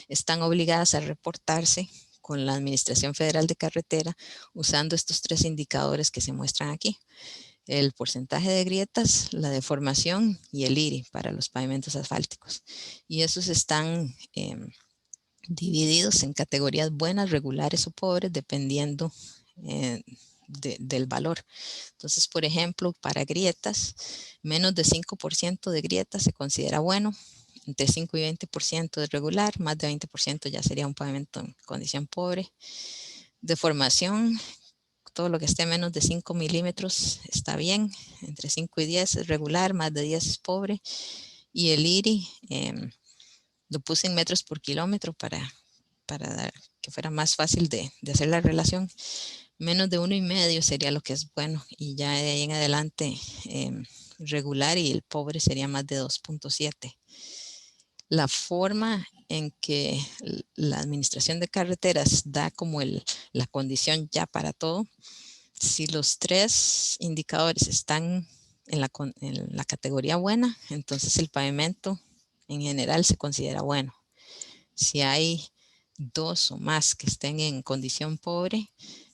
están obligadas a reportarse con la Administración Federal de Carretera usando estos 3 indicadores que se muestran aquí. El porcentaje de grietas, la deformación y el IRI para los pavimentos asfálticos. Y esos están divididos en categorías buenas, regulares o pobres, dependiendo del valor. Entonces, por ejemplo, para grietas, menos de 5% de grietas se considera bueno, entre 5 y 20% es regular, más de 20% ya sería un pavimento en condición pobre. Deformación, todo lo que esté menos de 5 milímetros está bien, entre 5 y 10 es regular, más de 10 es pobre. Y el IRI lo puse en metros por kilómetro para que fuera más fácil de hacer la relación. Menos de 1,5 sería lo que es bueno, y ya de ahí en adelante regular, y el pobre sería más de 2,7. La forma en que la Administración de Carreteras da como la condición ya para todo, si los 3 indicadores están en la categoría buena, entonces el pavimento en general se considera bueno. Si hay 2 o más que estén en condición pobre,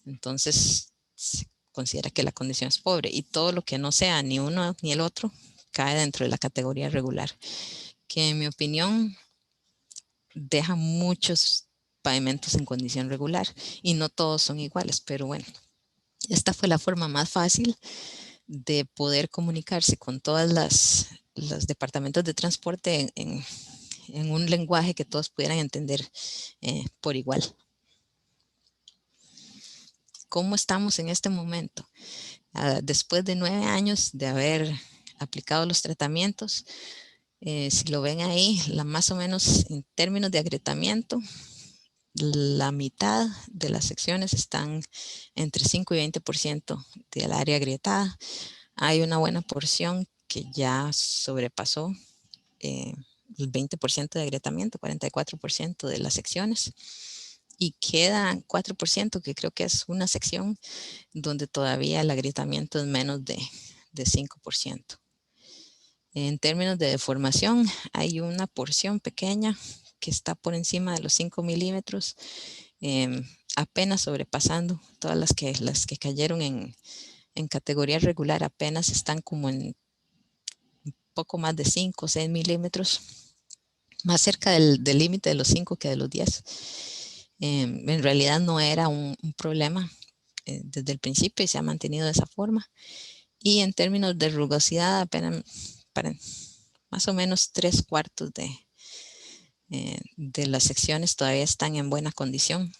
entonces se considera que la condición es pobre, y todo lo que no sea ni uno ni el otro cae dentro de la categoría regular, que en mi opinión deja muchos pavimentos en condición regular y no todos son iguales, pero bueno, esta fue la forma más fácil de poder comunicarse con todas los departamentos de transporte en un lenguaje que todos pudieran entender por igual. ¿Cómo estamos en este momento? Después de 9 años de haber aplicado los tratamientos, si lo ven ahí, más o menos en términos de agrietamiento, la mitad de las secciones están entre 5 y 20% del área agrietada. Hay una buena porción que ya sobrepasó el 20% de agrietamiento, 44% de las secciones. Y queda 4%, que creo que es una sección donde todavía el agrietamiento es menos de 5%. En términos de deformación, hay una porción pequeña que está por encima de los 5 milímetros, apenas sobrepasando. Todas las que cayeron en categoría regular apenas están como en un poco más de 5 o 6 milímetros, más cerca del límite de los 5 que de los 10. En realidad no era un problema desde el principio y se ha mantenido de esa forma. Y en términos de rugosidad, apenas para más o menos 3/4 de las secciones todavía están en buena condición.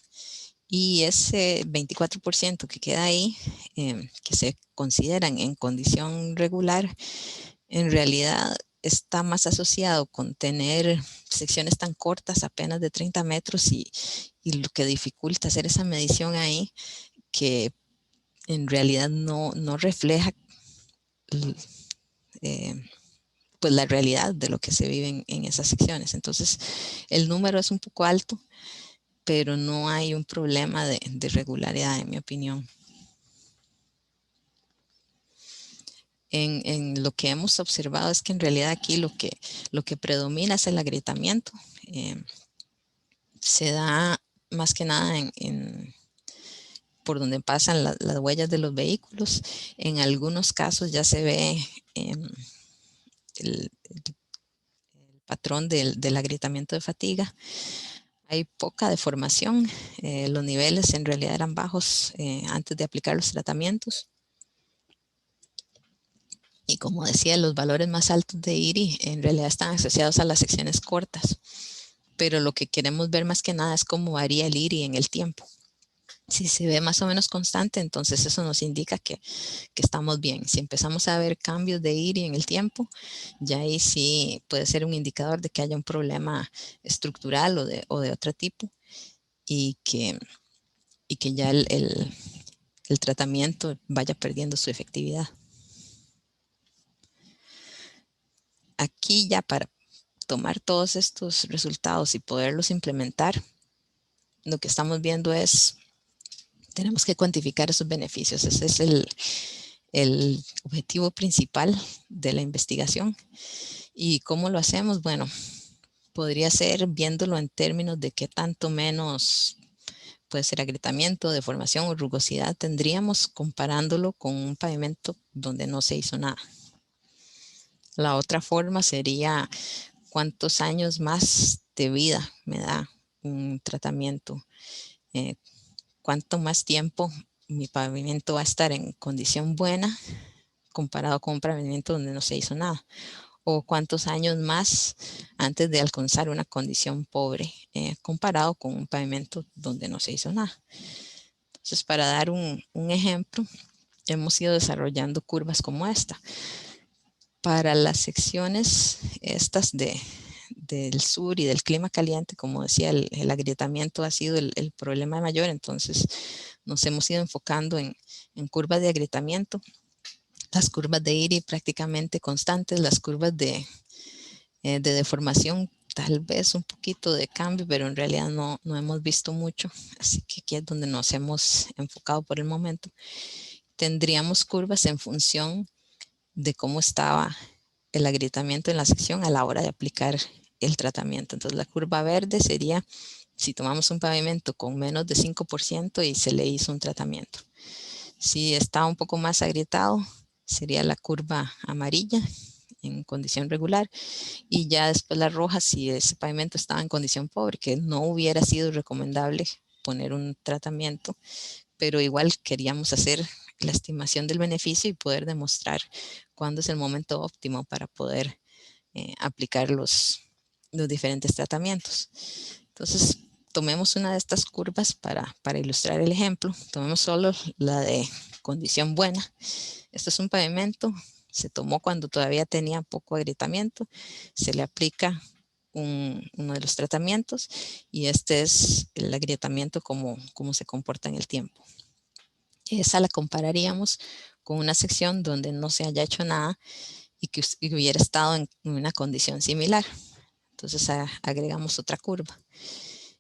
Y ese 24% que queda ahí, que se consideran en condición regular, en realidad está más asociado con tener secciones tan cortas, apenas de 30 metros, y lo que dificulta hacer esa medición ahí, que en realidad no refleja pues la realidad de lo que se vive en esas secciones. Entonces, el número es un poco alto, pero no hay un problema de regularidad, en mi opinión. En lo que hemos observado es que en realidad aquí lo que predomina es el agrietamiento. Se da más que nada por donde pasan las huellas de los vehículos. En algunos casos ya se ve el patrón del agrietamiento de fatiga. Hay poca deformación. Los niveles en realidad eran bajos antes de aplicar los tratamientos. Y como decía, los valores más altos de IRI en realidad están asociados a las secciones cortas. Pero lo que queremos ver más que nada es cómo varía el IRI en el tiempo. Si se ve más o menos constante, entonces eso nos indica que estamos bien. Si empezamos a ver cambios de IRI en el tiempo, ya ahí sí puede ser un indicador de que haya un problema estructural o de otro tipo, y que ya el tratamiento vaya perdiendo su efectividad. Aquí ya para tomar todos estos resultados y poderlos implementar, lo que estamos viendo es Tenemos que cuantificar esos beneficios. Ese es el objetivo principal de la investigación. ¿Y cómo lo hacemos? Bueno, podría ser viéndolo en términos de qué tanto menos puede ser agrietamiento, deformación o rugosidad tendríamos comparándolo con un pavimento donde no se hizo nada. La otra forma sería cuántos años más de vida me da un tratamiento, cuánto más tiempo mi pavimento va a estar en condición buena comparado con un pavimento donde no se hizo nada, o cuántos años más antes de alcanzar una condición pobre comparado con un pavimento donde no se hizo nada. Entonces, para dar un ejemplo, hemos ido desarrollando curvas como esta. Para las secciones estas del sur y del clima caliente, como decía, el agrietamiento ha sido el problema mayor, entonces nos hemos ido enfocando en curvas de agrietamiento, las curvas de IRI prácticamente constantes, las curvas de deformación, tal vez un poquito de cambio, pero en realidad no hemos visto mucho, así que aquí es donde nos hemos enfocado por el momento. Tendríamos curvas en función de cómo estaba el agrietamiento en la sección a la hora de aplicar el tratamiento. Entonces la curva verde sería si tomamos un pavimento con menos de 5% y se le hizo un tratamiento. Si está un poco más agrietado, sería la curva amarilla en condición regular, y ya después la roja si ese pavimento estaba en condición pobre, que no hubiera sido recomendable poner un tratamiento, pero igual queríamos hacer la estimación del beneficio y poder demostrar cuándo es el momento óptimo para poder aplicar los diferentes tratamientos. Entonces, tomemos una de estas curvas para ilustrar el ejemplo. Tomemos solo la de condición buena. Esto es un pavimento, se tomó cuando todavía tenía poco agrietamiento, se le aplica uno de los tratamientos y este es el agrietamiento como se comporta en el tiempo. Esa la compararíamos con una sección donde no se haya hecho nada y que hubiera estado en una condición similar. Entonces agregamos otra curva.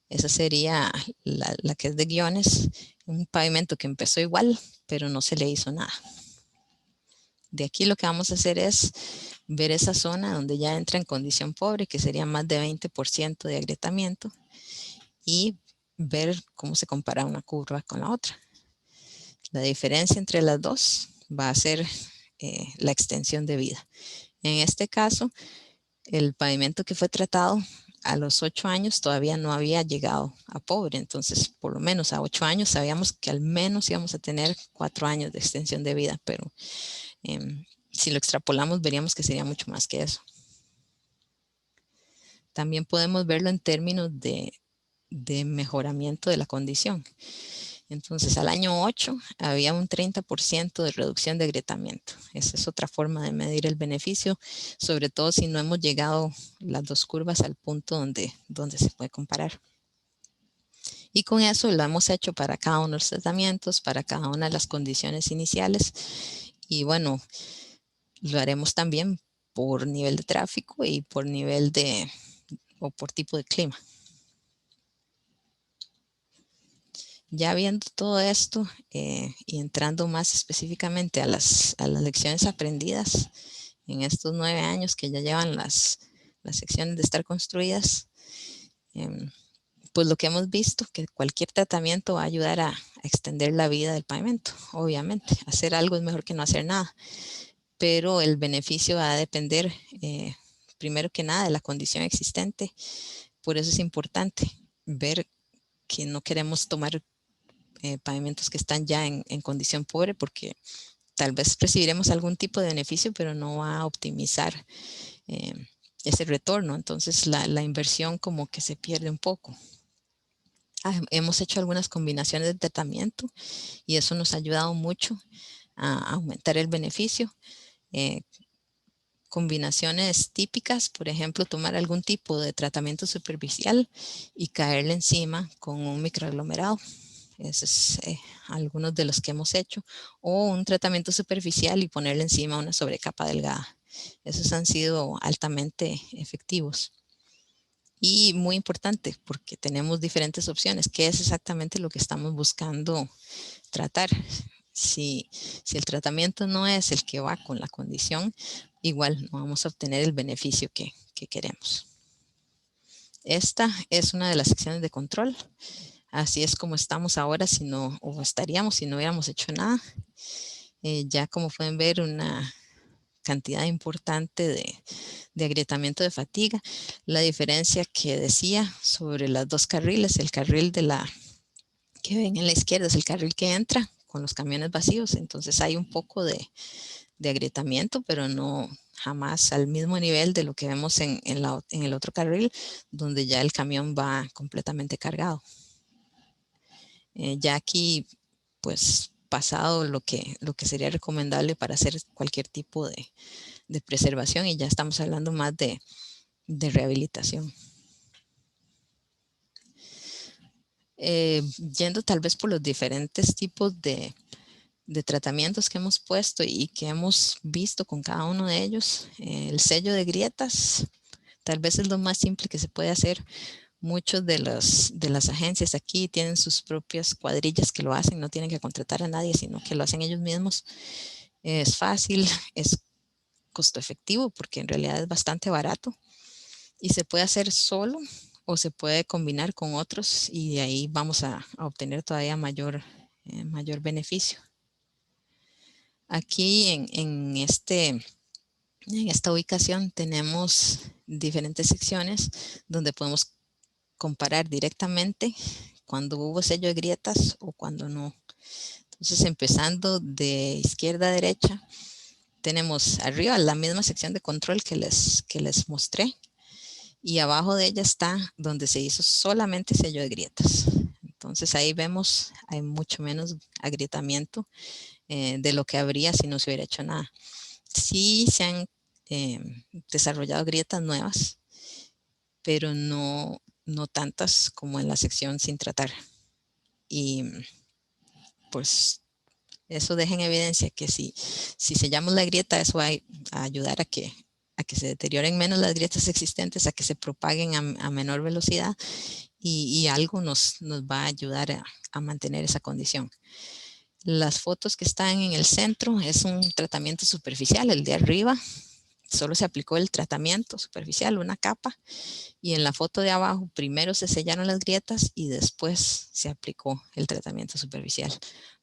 Esa sería la que es de guiones, un pavimento que empezó igual, pero no se le hizo nada. De aquí lo que vamos a hacer es ver esa zona donde ya entra en condición pobre, que sería más de 20% de agrietamiento, y ver cómo se compara una curva con la otra. La diferencia entre las dos va a ser la extensión de vida. En este caso, el pavimento que fue tratado a los 8 años todavía no había llegado a pobre, entonces por lo menos a 8 años sabíamos que al menos íbamos a tener 4 años de extensión de vida, pero si lo extrapolamos veríamos que sería mucho más que eso. También podemos verlo en términos de mejoramiento de la condición. Entonces, al año 8 había un 30% de reducción de agrietamiento. Esa es otra forma de medir el beneficio, sobre todo si no hemos llegado las dos curvas al punto donde se puede comparar. Y con eso lo hemos hecho para cada uno de los tratamientos, para cada una de las condiciones iniciales. Y bueno, lo haremos también por nivel de tráfico y por nivel o por tipo de clima. Ya viendo todo esto y entrando más específicamente a las lecciones aprendidas en estos 9 años que ya llevan las secciones de estar construidas, pues lo que hemos visto, que cualquier tratamiento va a ayudar a extender la vida del pavimento, obviamente. Hacer algo es mejor que no hacer nada, pero el beneficio va a depender primero que nada de la condición existente. Por eso es importante ver que no queremos tomar pavimentos que están ya en condición pobre, porque tal vez recibiremos algún tipo de beneficio, pero no va a optimizar ese retorno. Entonces la inversión como que se pierde un poco. Hemos hecho algunas combinaciones de tratamiento y eso nos ha ayudado mucho a aumentar el beneficio. Combinaciones típicas, por ejemplo, tomar algún tipo de tratamiento superficial y caerle encima con un microaglomerado. Esos es algunos de los que hemos hecho, o un tratamiento superficial y ponerle encima una sobrecapa delgada. Esos han sido altamente efectivos. Y muy importante, porque tenemos diferentes opciones, que es exactamente lo que estamos buscando tratar. Si el tratamiento no es el que va con la condición, igual no vamos a obtener el beneficio que queremos. Esta es una de las secciones de control. Así es como estamos ahora, o estaríamos si no hubiéramos hecho nada. Ya como pueden ver, una cantidad importante de agrietamiento de fatiga. La diferencia que decía sobre las dos carriles, el carril que ven en la izquierda es el carril que entra con los camiones vacíos, entonces hay un poco de agrietamiento, pero no jamás al mismo nivel de lo que vemos en el otro carril, donde ya el camión va completamente cargado. Ya aquí, pues pasado lo que sería recomendable para hacer cualquier tipo de preservación, y ya estamos hablando más de rehabilitación. Yendo tal vez por los diferentes tipos de tratamientos que hemos puesto y que hemos visto con cada uno de ellos, el sello de grietas tal vez es lo más simple que se puede hacer. Muchos de las agencias aquí tienen sus propias cuadrillas que lo hacen, no tienen que contratar a nadie, sino que lo hacen ellos mismos. Es fácil, es costo efectivo porque en realidad es bastante barato y se puede hacer solo o se puede combinar con otros, y de ahí vamos a obtener todavía mayor beneficio. Aquí en esta ubicación tenemos diferentes secciones donde podemos comparar directamente cuando hubo sello de grietas o cuando no. Entonces, empezando de izquierda a derecha, tenemos arriba la misma sección de control que les mostré, y abajo de ella está donde se hizo solamente sello de grietas. Entonces ahí vemos, hay mucho menos agrietamiento de lo que habría si no se hubiera hecho nada. Sí se han desarrollado grietas nuevas, pero no tantas como en la sección sin tratar. Y pues eso deja en evidencia que si sellamos la grieta, eso va a ayudar a que se deterioren menos las grietas existentes, a que se propaguen a menor velocidad, y algo nos va a ayudar a mantener esa condición. Las fotos que están en el centro es un tratamiento superficial. El de arriba solo se aplicó el tratamiento superficial, una capa, y en la foto de abajo primero se sellaron las grietas y después se aplicó el tratamiento superficial.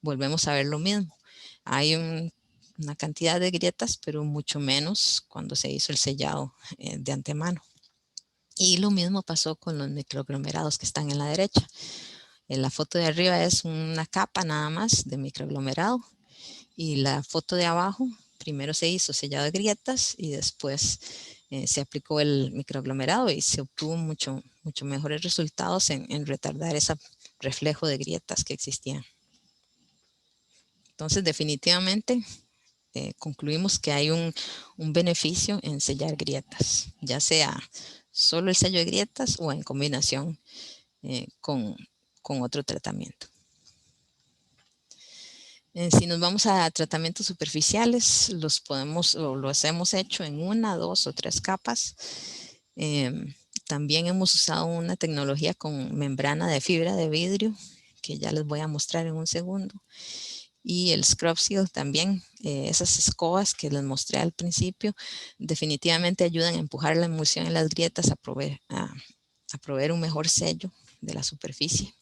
Volvemos a ver lo mismo. Hay una cantidad de grietas, pero mucho menos cuando se hizo el sellado de antemano. Y lo mismo pasó con los microaglomerados que están en la derecha. En la foto de arriba es una capa nada más de microaglomerado, y la foto de abajo primero se hizo sellado de grietas y después se aplicó el microaglomerado, y se obtuvo mucho mejores resultados en retardar ese reflejo de grietas que existían. Entonces, definitivamente concluimos que hay un beneficio en sellar grietas, ya sea solo el sello de grietas o en combinación con otro tratamiento. Si nos vamos a tratamientos superficiales, los hemos hecho en 1, 2 o 3 capas. También hemos usado una tecnología con membrana de fibra de vidrio, que ya les voy a mostrar en un segundo. Y el Scrub Seal también, esas escobas que les mostré al principio, definitivamente ayudan a empujar la emulsión en las grietas, a proveer un mejor sello de la superficie.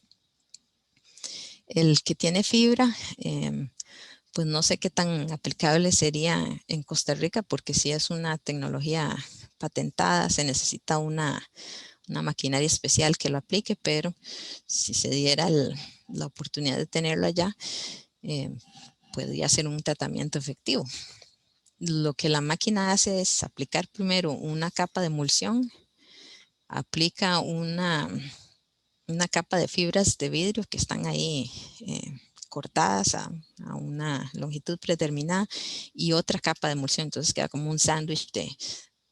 El que tiene fibra, pues no sé qué tan aplicable sería en Costa Rica, porque si es una tecnología patentada, se necesita una maquinaria especial que lo aplique, pero si se diera la oportunidad de tenerlo allá, podría ser un tratamiento efectivo. Lo que la máquina hace es aplicar primero una capa de emulsión, aplica una capa de fibras de vidrio que están ahí cortadas a una longitud predeterminada, y otra capa de emulsión. Entonces queda como un sándwich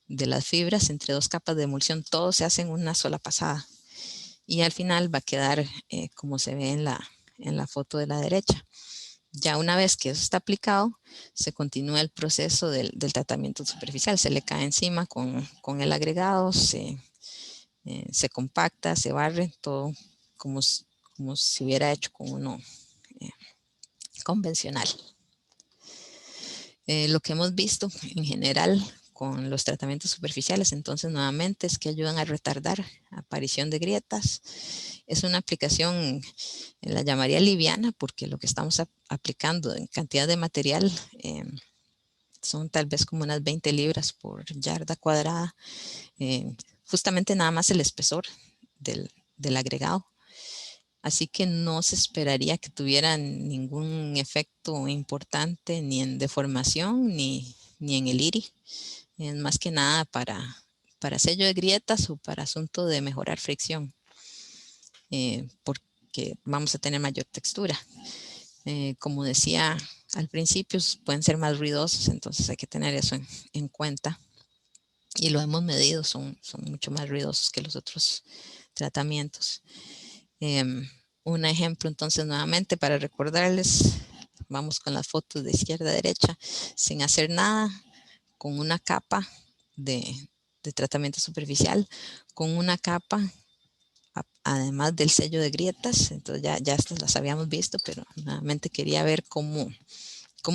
de las fibras entre 2 capas de emulsión. Todo se hace en una sola pasada, y al final va a quedar como se ve en la foto de la derecha. Ya una vez que eso está aplicado, se continúa el proceso del tratamiento superficial. Se le cae encima con el agregado, se se compacta, se barre, todo como si hubiera hecho con uno convencional. Lo que hemos visto en general con los tratamientos superficiales, entonces nuevamente, es que ayudan a retardar aparición de grietas. Es una aplicación, la llamaría liviana, porque lo que estamos aplicando en cantidad de material son tal vez como unas 20 libras por yarda cuadrada. Justamente nada más el espesor del agregado. Así que no se esperaría que tuvieran ningún efecto importante ni en deformación ni en el iris. Es más que nada para sello de grietas o para asunto de mejorar fricción, porque vamos a tener mayor textura. Como decía al principio, pueden ser más ruidosos, entonces hay que tener eso en cuenta. Y lo hemos medido, son mucho más ruidosos que los otros tratamientos. Un ejemplo entonces nuevamente para recordarles, vamos con las fotos de izquierda a derecha, sin hacer nada, con una capa de tratamiento superficial, con una capa además del sello de grietas. Entonces ya estas las habíamos visto, pero nuevamente quería ver cómo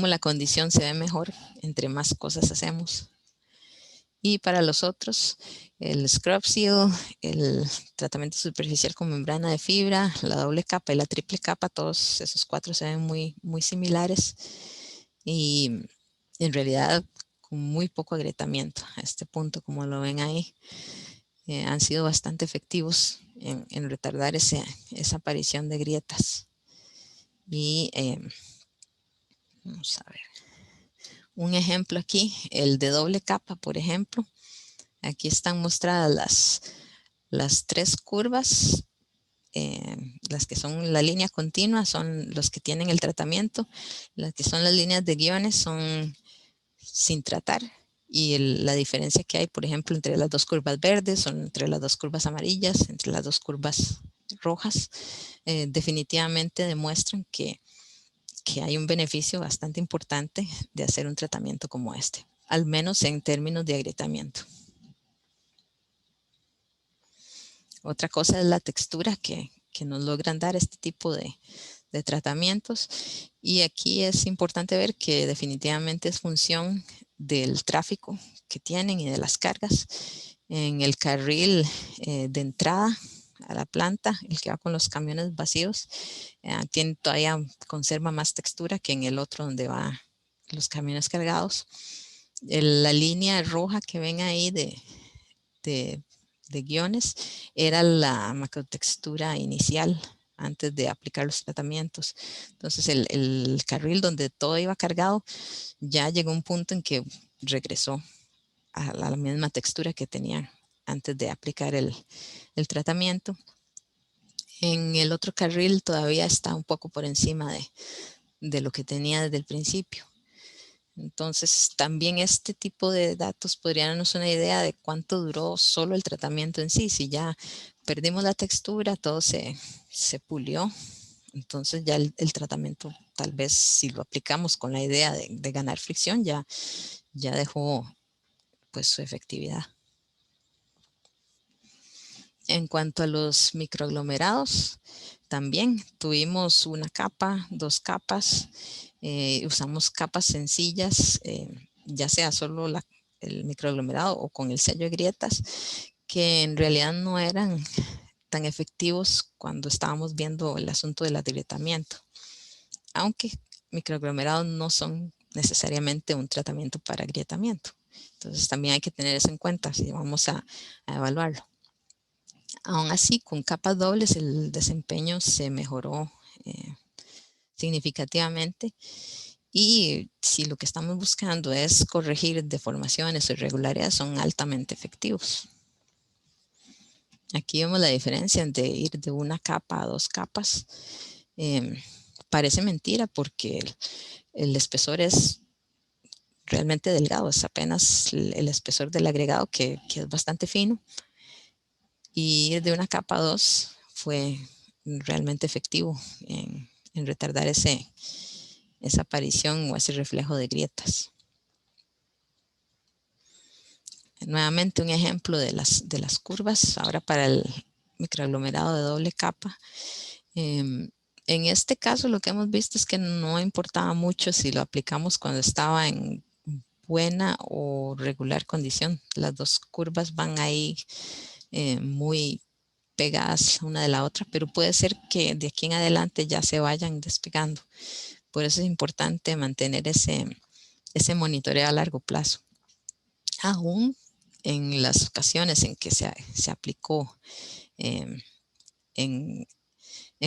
la condición se ve mejor entre más cosas hacemos. Y para los otros, el scrub seal, el tratamiento superficial con membrana de fibra, la doble capa y la triple capa, todos esos 4 se ven muy, muy similares y en realidad con muy poco agrietamiento. A este punto, como lo ven ahí, han sido bastante efectivos en retardar esa aparición de grietas. Y vamos a ver. Un ejemplo aquí, el de doble capa, por ejemplo. Aquí están mostradas las 3 curvas. Las que son la línea continua son los que tienen el tratamiento. Las que son las líneas de guiones son sin tratar. Y la diferencia que hay, por ejemplo, entre las 2 curvas verdes, o entre las 2 curvas amarillas, entre las 2 curvas rojas, definitivamente demuestran que hay un beneficio bastante importante de hacer un tratamiento como este, al menos en términos de agrietamiento. Otra cosa es la textura que nos logran dar este tipo de tratamientos. Y aquí es importante ver que definitivamente es función del tráfico que tienen y de las cargas. En el carril de entrada a la planta, el que va con los camiones vacíos, todavía conserva más textura que en el otro donde van los camiones cargados. La línea roja que ven ahí de guiones era la macrotextura inicial antes de aplicar los tratamientos. Entonces el carril donde todo iba cargado ya llegó a un punto en que regresó a la misma textura que tenía antes de aplicar el tratamiento. En el otro carril todavía está un poco por encima de lo que tenía desde el principio. Entonces, también este tipo de datos podrían darnos una idea de cuánto duró solo el tratamiento en sí. Si ya perdimos la textura, todo se pulió, entonces ya el tratamiento, tal vez si lo aplicamos con la idea de ganar fricción, ya dejó pues su efectividad. En cuanto a los microaglomerados, también tuvimos una capa, 2 capas. Usamos capas sencillas, ya sea solo el microaglomerado o con el sello de grietas, que en realidad no eran tan efectivos cuando estábamos viendo el asunto del agrietamiento. Aunque microaglomerados no son necesariamente un tratamiento para agrietamiento. Entonces también hay que tener eso en cuenta si vamos a evaluarlo. Aún así, con capas dobles el desempeño se mejoró significativamente. Y si lo que estamos buscando es corregir deformaciones o irregularidades, son altamente efectivos. Aquí vemos la diferencia entre ir de una capa a 2 capas. Parece mentira porque el espesor es realmente delgado, es apenas el espesor del agregado que es bastante fino. Y ir de una capa a 2 fue realmente efectivo en retardar esa aparición o ese reflejo de grietas. nuevamente un ejemplo de las curvas, ahora para el microaglomerado de doble capa. En este caso lo que hemos visto es que no importaba mucho si lo aplicamos cuando estaba en buena o regular condición. Las dos curvas van ahí muy pegadas una de la otra, pero puede ser que de aquí en adelante ya se vayan despegando. Por eso es importante mantener ese monitoreo a largo plazo. Aún en las ocasiones en que se aplicó en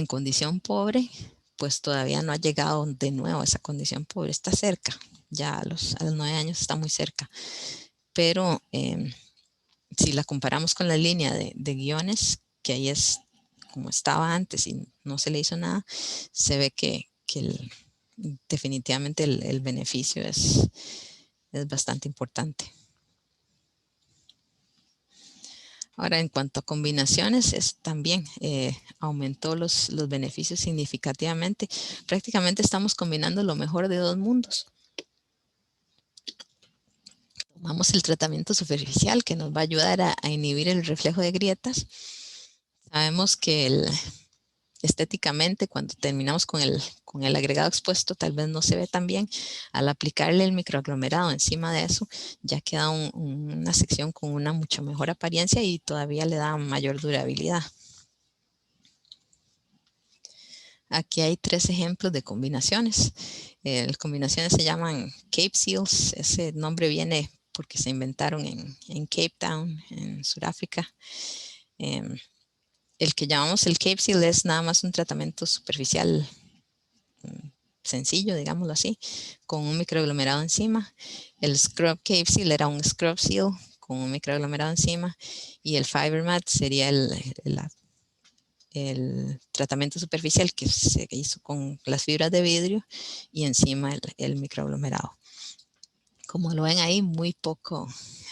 condición pobre, pues todavía no ha llegado de nuevo a esa condición pobre, está cerca, ya a los 9 años está muy cerca, pero si la comparamos con la línea de guiones, que ahí es como estaba antes y no se le hizo nada, se ve que definitivamente el beneficio es bastante importante. Ahora, en cuanto a combinaciones, también aumentó los beneficios significativamente. Prácticamente estamos combinando lo mejor de dos mundos. Tomamos el tratamiento superficial que nos va a ayudar a inhibir el reflejo de grietas. Sabemos que estéticamente, cuando terminamos con el agregado expuesto, tal vez no se ve tan bien. Al aplicarle el microaglomerado encima de eso, ya queda una sección con una mucho mejor apariencia y todavía le da mayor durabilidad. Aquí hay 3 ejemplos de combinaciones. Las combinaciones se llaman Cape Seals. Ese nombre viene porque se inventaron en Cape Town, en Sudáfrica. El que llamamos el Cape Seal es nada más un tratamiento superficial sencillo, digámoslo así, con un microaglomerado encima. El Scrub Cape Seal era un Scrub Seal con un microaglomerado encima, y el Fiber Mat sería el tratamiento superficial que se hizo con las fibras de vidrio y encima el microaglomerado. Como lo ven ahí, muy poco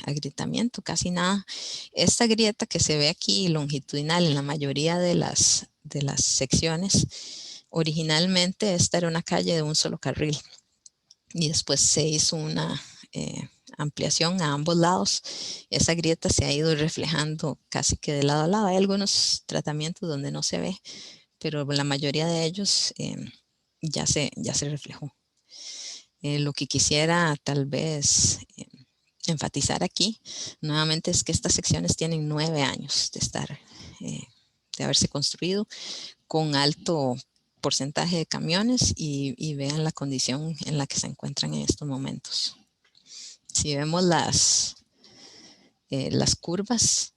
agrietamiento, casi nada. Esta grieta que se ve aquí longitudinal en la mayoría de las secciones, originalmente esta era una calle de un solo carril y después se hizo una ampliación a ambos lados. Esa grieta se ha ido reflejando casi que de lado a lado. Hay algunos tratamientos donde no se ve, pero la mayoría de ellos ya se reflejó. Lo que quisiera tal vez enfatizar aquí nuevamente es que estas secciones tienen 9 años de estar, de haberse construido, con alto porcentaje de camiones, y vean la condición en la que se encuentran en estos momentos. Si vemos las curvas,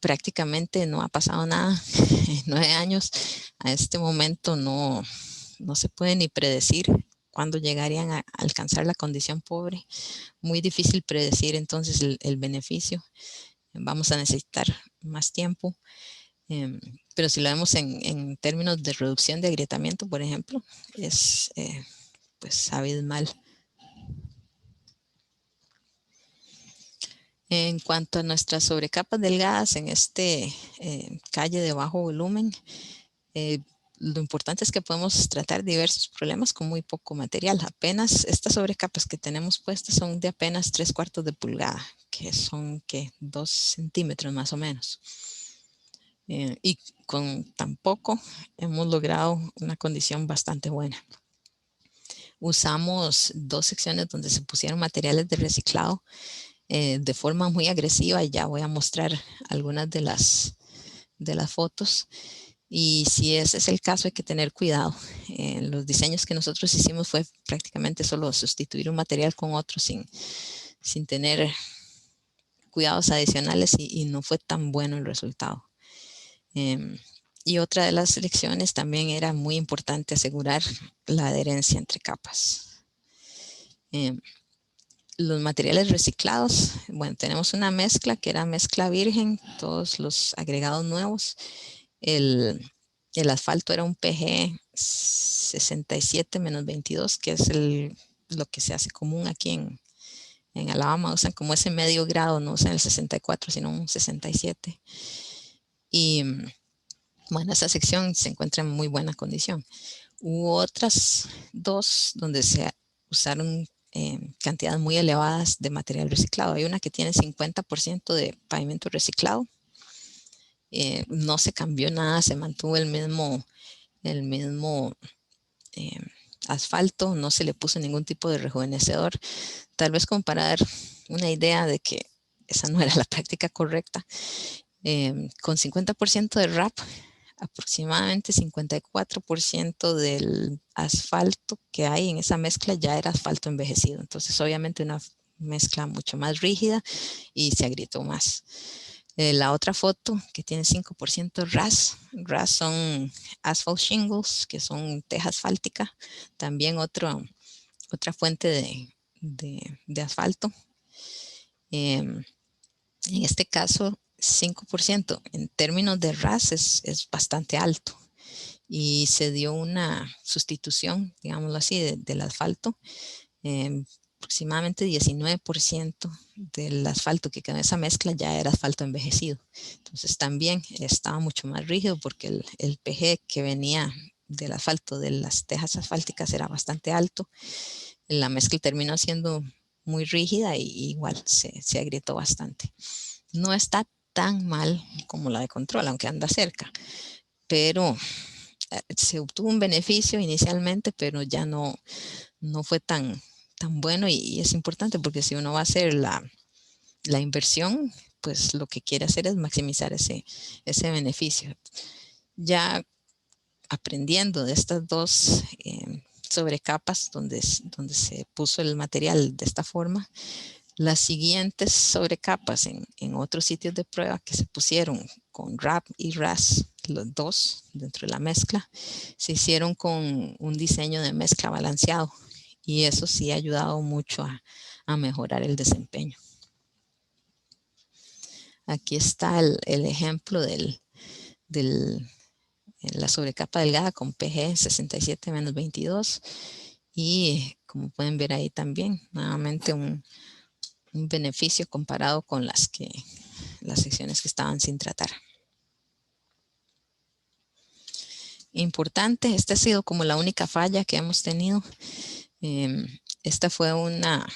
prácticamente no ha pasado nada en 9 años. A este momento no se puede ni predecir cuándo llegarían a alcanzar la condición pobre. Muy difícil predecir entonces el beneficio. Vamos a necesitar más tiempo. Pero si lo vemos en términos de reducción de agrietamiento, por ejemplo, es pues abismal. En cuanto a nuestras sobrecapas delgadas en calle de bajo volumen, lo importante es que podemos tratar diversos problemas con muy poco material. Apenas estas sobrecapas que tenemos puestas son de apenas 3/4 de pulgada, que son 2 centímetros más o menos. Y con tan poco hemos logrado una condición bastante buena. Usamos 2 secciones donde se pusieron materiales de reciclado de forma muy agresiva, y ya voy a mostrar algunas de las fotos. Y si ese es el caso, hay que tener cuidado. Los diseños que nosotros hicimos fue prácticamente solo sustituir un material con otro sin tener cuidados adicionales, y no fue tan bueno el resultado. Y otra de las lecciones también era muy importante asegurar la adherencia entre capas. Los materiales reciclados, bueno, tenemos una mezcla que era mezcla virgen, todos los agregados nuevos. El asfalto era un PG 67-22, que es lo que se hace común aquí en Alabama. Usan como ese medio grado, no usan el 64, sino un 67. Y bueno, esa sección se encuentra en muy buena condición. Hubo otras 2 donde se usaron cantidades muy elevadas de material reciclado. Hay una que tiene 50% de pavimento reciclado. No se cambió nada, se mantuvo el mismo asfalto, no se le puso ningún tipo de rejuvenecedor. Tal vez como para dar una idea de que esa no era la práctica correcta. Con 50% de RAP, aproximadamente 54% del asfalto que hay en esa mezcla ya era asfalto envejecido. Entonces, obviamente una mezcla mucho más rígida y se agrietó más. La otra foto que tiene 5% RAS. RAS son asphalt shingles, que son teja asfáltica. También otra fuente de asfalto. En este caso, 5% en términos de RAS es bastante alto. Y se dio una sustitución, digámoslo así, del asfalto. Aproximadamente 19% del asfalto que quedó en esa mezcla ya era asfalto envejecido. Entonces también estaba mucho más rígido porque el PG que venía del asfalto de las tejas asfálticas era bastante alto. La mezcla terminó siendo muy rígida y igual se agrietó bastante. No está tan mal como la de control, aunque anda cerca, pero se obtuvo un beneficio inicialmente, pero ya no fue tan bueno y es importante porque si uno va a hacer la inversión, pues lo que quiere hacer es maximizar ese beneficio. Ya aprendiendo de estas dos sobrecapas donde se puso el material de esta forma, las siguientes sobrecapas en otros sitios de prueba que se pusieron con RAP y RAS, los dos dentro de la mezcla, se hicieron con un diseño de mezcla balanceado y eso sí ha ayudado mucho a mejorar el desempeño. Aquí está el ejemplo de la sobrecapa delgada con PG 67-22 y como pueden ver ahí también, nuevamente un beneficio comparado con las secciones que estaban sin tratar. Importante, esta ha sido como la única falla que hemos tenido. Esta fue una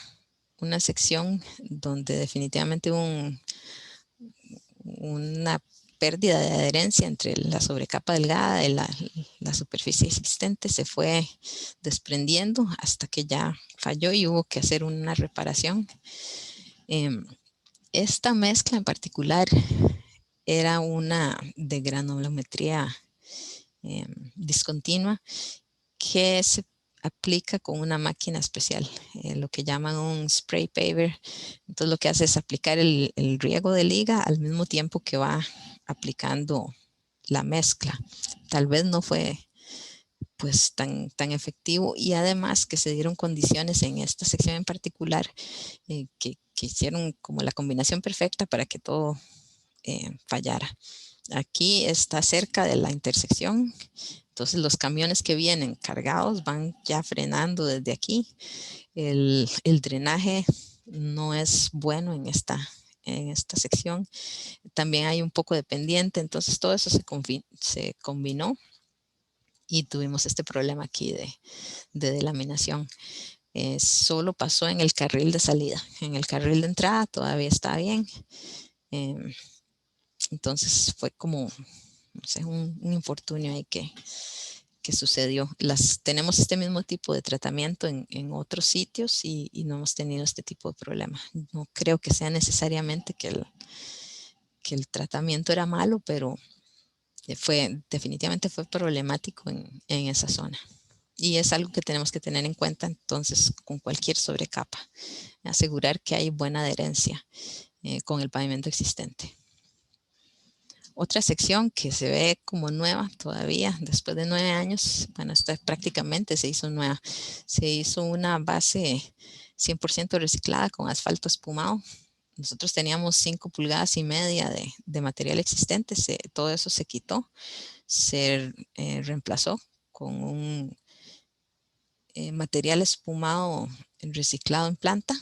sección donde definitivamente hubo una pérdida de adherencia entre la sobrecapa delgada de la superficie existente, se fue desprendiendo hasta que ya falló y hubo que hacer una reparación. Esta mezcla en particular era una de granulometría discontinua que se aplica con una máquina especial, lo que llaman un spray paver. Entonces lo que hace es aplicar el riego de liga al mismo tiempo que va aplicando la mezcla. Tal vez no fue pues tan efectivo y además que se dieron condiciones en esta sección en particular que hicieron como la combinación perfecta para que todo fallara. Aquí está cerca de la intersección, entonces los camiones que vienen cargados van ya frenando desde aquí. El drenaje no es bueno en esta sección. También hay un poco de pendiente, entonces todo eso se combinó y tuvimos este problema aquí de delaminación. Solo pasó en el carril de salida. En el carril de entrada todavía está bien. Entonces fue como, no sé, un infortunio ahí que sucedió. Tenemos este mismo tipo de tratamiento en otros sitios y no hemos tenido este tipo de problema. No creo que sea necesariamente que el tratamiento era malo, pero definitivamente fue problemático en esa zona. Y es algo que tenemos que tener en cuenta entonces con cualquier sobrecapa. Asegurar que hay buena adherencia con el pavimento existente. Otra sección que se ve como nueva todavía, después de 9 años, bueno, esta prácticamente se hizo nueva. Se hizo una base 100% reciclada con asfalto espumado. Nosotros teníamos 5,5 pulgadas de material existente, todo eso se quitó, se reemplazó con un material espumado reciclado en planta.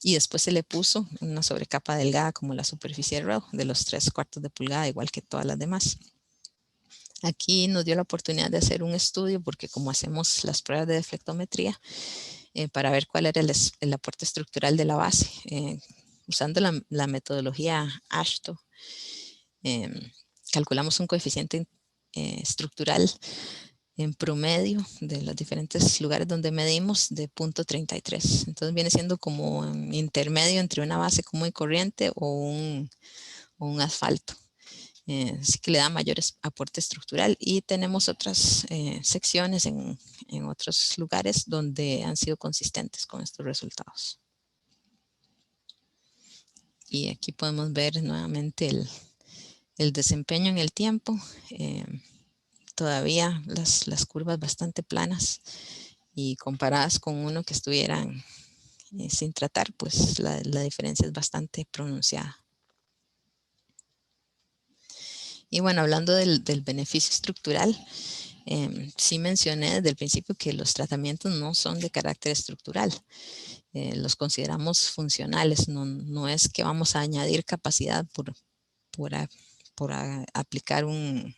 Y después se le puso una sobrecapa delgada como la superficie de ruedo de los 3/4 de pulgada, igual que todas las demás. Aquí nos dio la oportunidad de hacer un estudio porque como hacemos las pruebas de deflectometría, para ver cuál era el aporte estructural de la base. Usando la metodología AASHTO, calculamos un coeficiente estructural en promedio de los diferentes lugares donde medimos de 0.33. Entonces viene siendo como un intermedio entre una base común y corriente o un asfalto. Así que le da mayor aporte estructural, y tenemos otras secciones en otros lugares donde han sido consistentes con estos resultados. Y aquí podemos ver nuevamente el desempeño en el tiempo. Todavía las curvas bastante planas, y comparadas con uno que estuvieran sin tratar, pues la diferencia es bastante pronunciada. Y bueno, hablando del beneficio estructural, sí mencioné desde el principio que los tratamientos no son de carácter estructural. Los consideramos funcionales, no es que vamos a añadir capacidad por aplicar un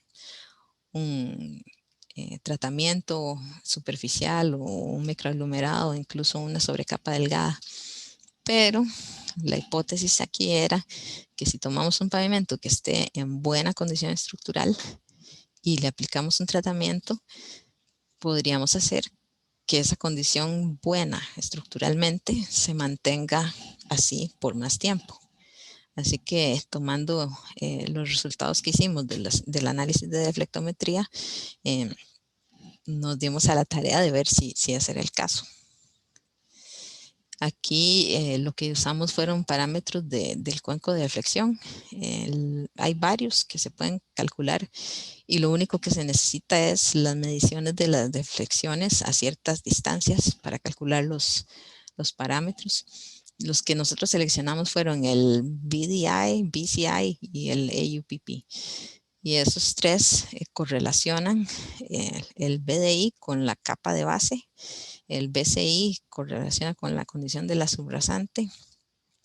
tratamiento superficial o un microaglomerado, incluso una sobrecapa delgada. Pero la hipótesis aquí era que si tomamos un pavimento que esté en buena condición estructural y le aplicamos un tratamiento, podríamos hacer que esa condición buena estructuralmente se mantenga así por más tiempo. Así que tomando los resultados que hicimos del análisis de deflectometría, nos dimos a la tarea de ver si ese era el caso. Aquí lo que usamos fueron parámetros del cuenco de deflexión. Hay varios que se pueden calcular, y lo único que se necesita es las mediciones de las deflexiones a ciertas distancias para calcular los parámetros. Los que nosotros seleccionamos fueron el BDI, BCI y el AUPP. Y esos tres correlacionan el BDI con la capa de base, el BCI correlaciona con la condición de la subrasante,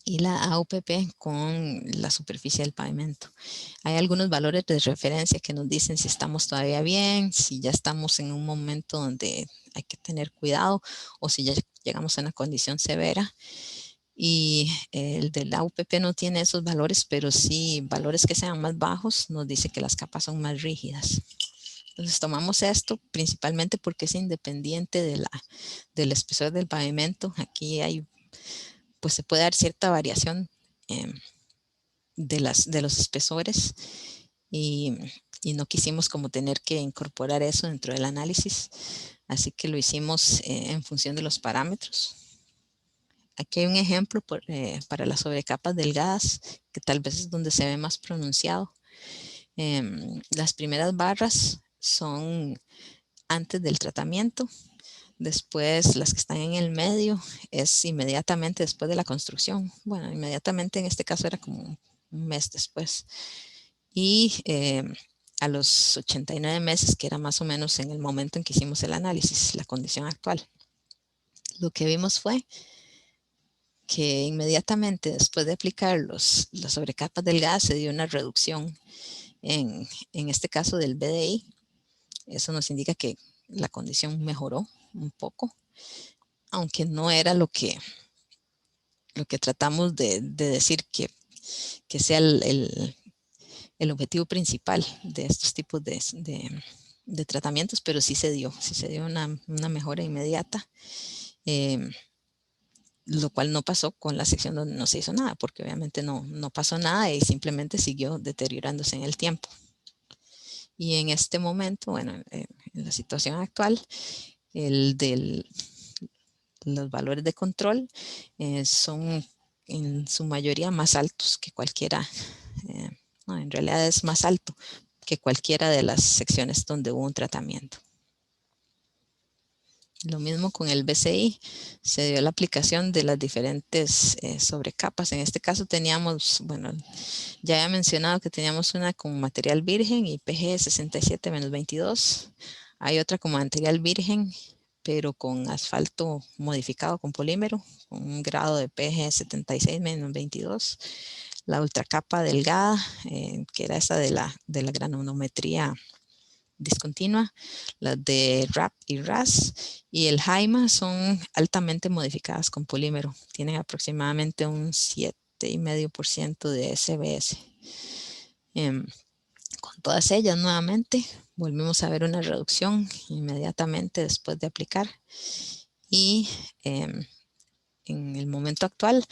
y la AUPP con la superficie del pavimento. Hay algunos valores de referencia que nos dicen si estamos todavía bien, si ya estamos en un momento donde hay que tener cuidado, o si ya llegamos a una condición severa. Y el del AUPP no tiene esos valores, pero sí valores que sean más bajos nos dice que las capas son más rígidas. Entonces tomamos esto principalmente porque es independiente del espesor del pavimento. Aquí pues se puede dar cierta variación de los espesores, y no quisimos como tener que incorporar eso dentro del análisis, así que lo hicimos en función de los parámetros. Aquí hay un ejemplo para las sobrecapas delgadas, que tal vez es donde se ve más pronunciado. Las primeras barras son antes del tratamiento. Después las que están en el medio es inmediatamente después de la construcción. Bueno, inmediatamente en este caso era como un mes después. Y a los 89 meses, que era más o menos en el momento en que hicimos el análisis, la condición actual. Lo que vimos fue que inmediatamente después de aplicar las sobrecapas delgadas se dio una reducción en este caso del BDI. Eso nos indica que la condición mejoró un poco, aunque no era lo que tratamos de decir que sea el objetivo principal de estos tipos de tratamientos, pero sí se dio una mejora inmediata, lo cual no pasó con la sección donde no se hizo nada, porque obviamente no pasó nada y simplemente siguió deteriorándose en el tiempo. Y en este momento, bueno, en la situación actual, los valores de control son en su mayoría más altos que cualquiera, no, en realidad es más alto que cualquiera de las secciones donde hubo un tratamiento. Lo mismo con el BCI, se dio la aplicación de las diferentes sobrecapas. En este caso teníamos, bueno, ya había mencionado que teníamos una con material virgen y PG 67-22. Hay otra con material virgen, pero con asfalto modificado con polímero, con un grado de PG 76-22. La ultracapa delgada, que era esa de la granometría discontinua, las de RAP y RAS, y el JAIMA son altamente modificadas con polímero. Tienen aproximadamente un 7,5% de SBS. Con todas ellas, nuevamente, volvimos a ver una reducción inmediatamente después de aplicar. Y en el momento actual,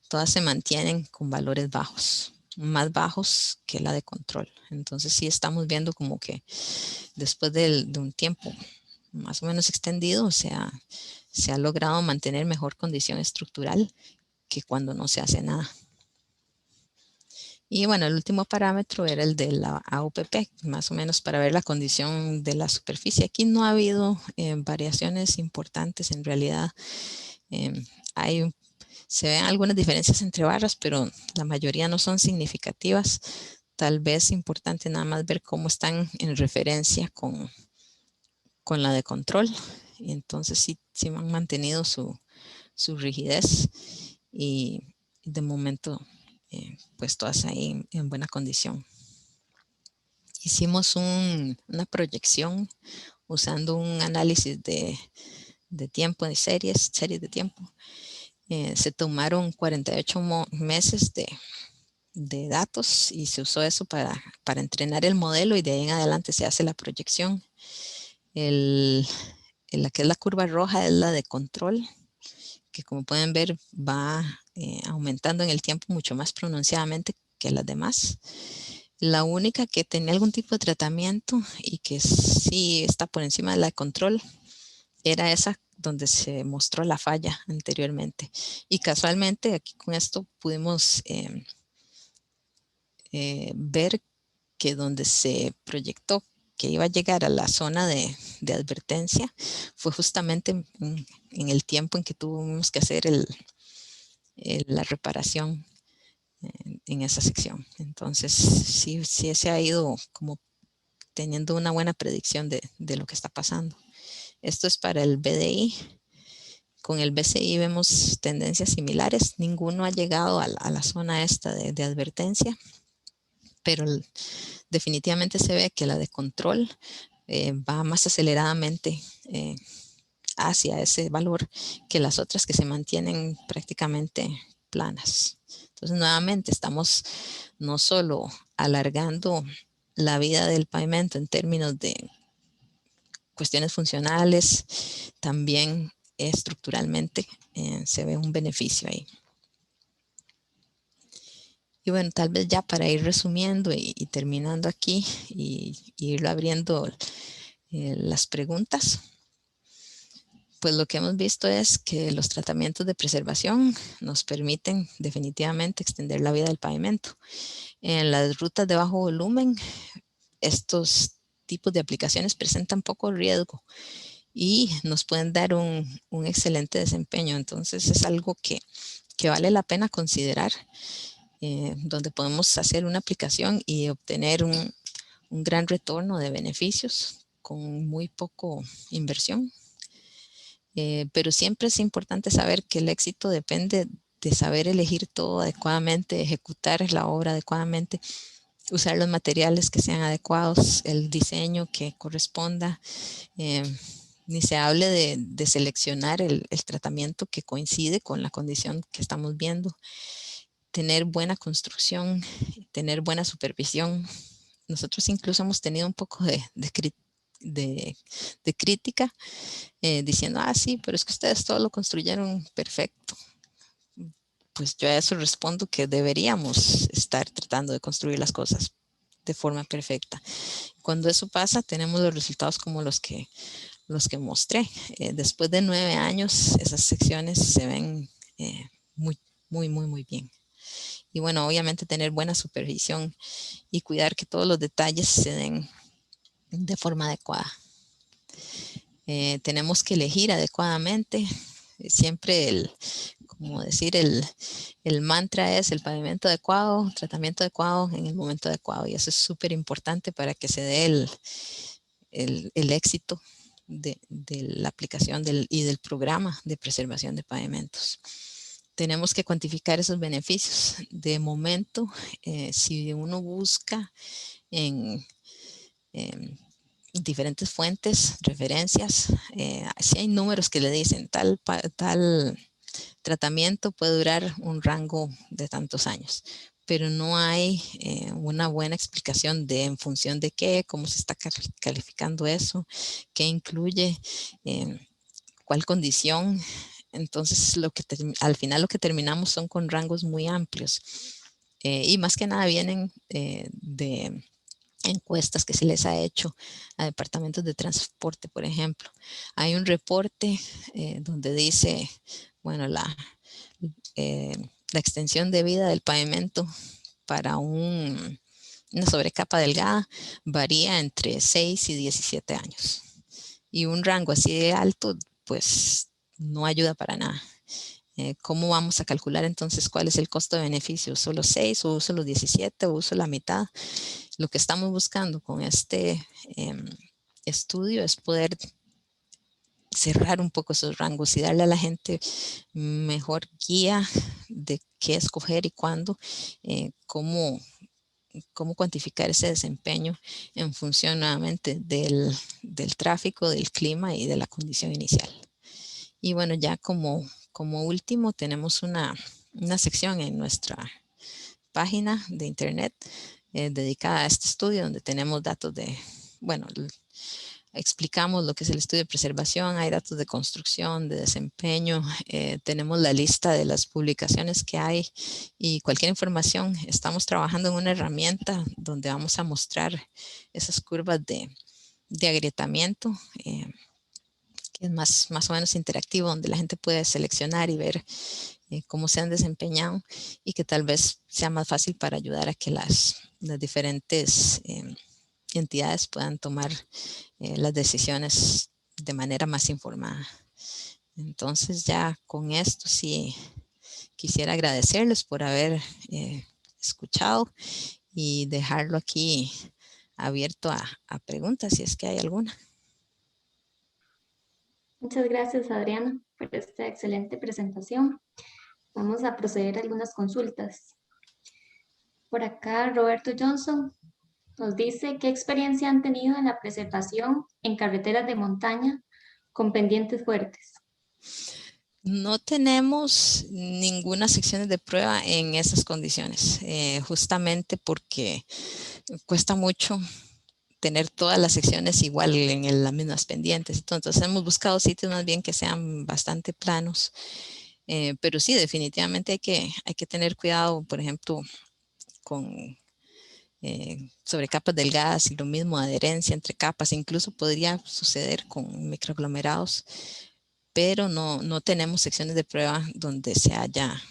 todas se mantienen con valores bajos, más bajos que la de control. Entonces sí estamos viendo como que después de un tiempo más o menos extendido, o sea, se ha logrado mantener mejor condición estructural que cuando no se hace nada. Y bueno, el último parámetro era el de la AUPP, más o menos para ver la condición de la superficie. Aquí no ha habido variaciones importantes en realidad. Se ven algunas diferencias entre barras, pero la mayoría no son significativas. Tal vez es importante nada más ver cómo están en referencia con la de control. Y entonces sí han mantenido su rigidez y de momento pues todas ahí en buena condición. Hicimos una proyección usando un análisis de tiempo, de series de tiempo. Se tomaron 48 meses de datos y se usó eso para entrenar el modelo, y de ahí en adelante se hace la proyección. La que es la curva roja es la de control, que como pueden ver va aumentando en el tiempo mucho más pronunciadamente que las demás. La única que tenía algún tipo de tratamiento y que sí está por encima de la de control era esa donde se mostró la falla anteriormente. Y casualmente aquí con esto pudimos ver que donde se proyectó que iba a llegar a la zona de advertencia fue justamente en el tiempo en que tuvimos que hacer la reparación en esa sección. Entonces sí se ha ido como teniendo una buena predicción de lo que está pasando. Esto es para el BDI. Con el BCI vemos tendencias similares. Ninguno ha llegado a la zona esta de advertencia, pero definitivamente se ve que la de control va más aceleradamente hacia ese valor que las otras, que se mantienen prácticamente planas. Entonces nuevamente estamos no solo alargando la vida del pavimento en términos de cuestiones funcionales, también estructuralmente se ve un beneficio ahí. Y bueno, tal vez ya para ir resumiendo y terminando aquí y irlo abriendo las preguntas, pues lo que hemos visto es que los tratamientos de preservación nos permiten definitivamente extender la vida del pavimento. En las rutas de bajo volumen, estos tipos de aplicaciones presentan poco riesgo y nos pueden dar un excelente desempeño. Entonces es algo que vale la pena considerar, donde podemos hacer una aplicación y obtener un gran retorno de beneficios con muy poco inversión. Pero siempre es importante saber que el éxito depende de saber elegir todo adecuadamente, ejecutar la obra adecuadamente, usar los materiales que sean adecuados, el diseño que corresponda. Ni se hable de seleccionar el tratamiento que coincide con la condición que estamos viendo. Tener buena construcción, tener buena supervisión. Nosotros incluso hemos tenido un poco de crítica, diciendo, sí, pero es que ustedes todo lo construyeron perfecto. Pues yo a eso respondo que deberíamos estar tratando de construir las cosas de forma perfecta. Cuando eso pasa, tenemos los resultados como los que mostré. Después de 9 años, esas secciones se ven muy bien. Y bueno, obviamente tener buena supervisión y cuidar que todos los detalles se den de forma adecuada. Tenemos que elegir adecuadamente. Siempre como decir, el mantra es el pavimento adecuado, tratamiento adecuado en el momento adecuado. Y eso es súper importante para que se dé el éxito de la aplicación y del programa de preservación de pavimentos. Tenemos que cuantificar esos beneficios. De momento, si uno busca en diferentes fuentes, referencias. Si hay números que le dicen tal tratamiento puede durar un rango de tantos años, pero no hay una buena explicación de en función de qué, cómo se está calificando eso, qué incluye, cuál condición. Entonces, al final lo que terminamos son con rangos muy amplios y más que nada vienen de encuestas que se les ha hecho a departamentos de transporte, por ejemplo. Hay un reporte donde dice, bueno, la extensión de vida del pavimento para una sobrecapa delgada varía entre 6 y 17 años. Y un rango así de alto, pues no ayuda para nada. ¿Cómo vamos a calcular entonces cuál es el costo de beneficio? ¿Uso los 6 o uso los 17 o uso la mitad? Lo que estamos buscando con este estudio es poder cerrar un poco esos rangos y darle a la gente mejor guía de qué escoger y cuándo, cómo cuantificar ese desempeño en función nuevamente del tráfico, del clima y de la condición inicial. Y bueno, ya como último tenemos una sección en nuestra página de internet dedicada a este estudio donde tenemos datos de, bueno, explicamos lo que es el estudio de preservación, hay datos de construcción, de desempeño, tenemos la lista de las publicaciones que hay y cualquier información. Estamos trabajando en una herramienta donde vamos a mostrar esas curvas de agrietamiento, que es más o menos interactivo, donde la gente puede seleccionar y ver cómo se han desempeñado y que tal vez sea más fácil para ayudar a que las diferentes entidades puedan tomar las decisiones de manera más informada. Entonces ya con esto sí quisiera agradecerles por haber escuchado y dejarlo aquí abierto a preguntas si es que hay alguna. Muchas gracias, Adriana, por esta excelente presentación. Vamos a proceder a algunas consultas. Por acá, Roberto Johnson nos dice qué experiencia han tenido en la preservación en carreteras de montaña con pendientes fuertes. No tenemos ninguna sección de prueba en esas condiciones, justamente porque cuesta mucho tener todas las secciones igual en las mismas pendientes. Entonces hemos buscado sitios más bien que sean bastante planos, pero sí, definitivamente hay que tener cuidado, por ejemplo, con sobre capas delgadas y lo mismo adherencia entre capas. Incluso podría suceder con microaglomerados, pero no tenemos secciones de prueba donde se haya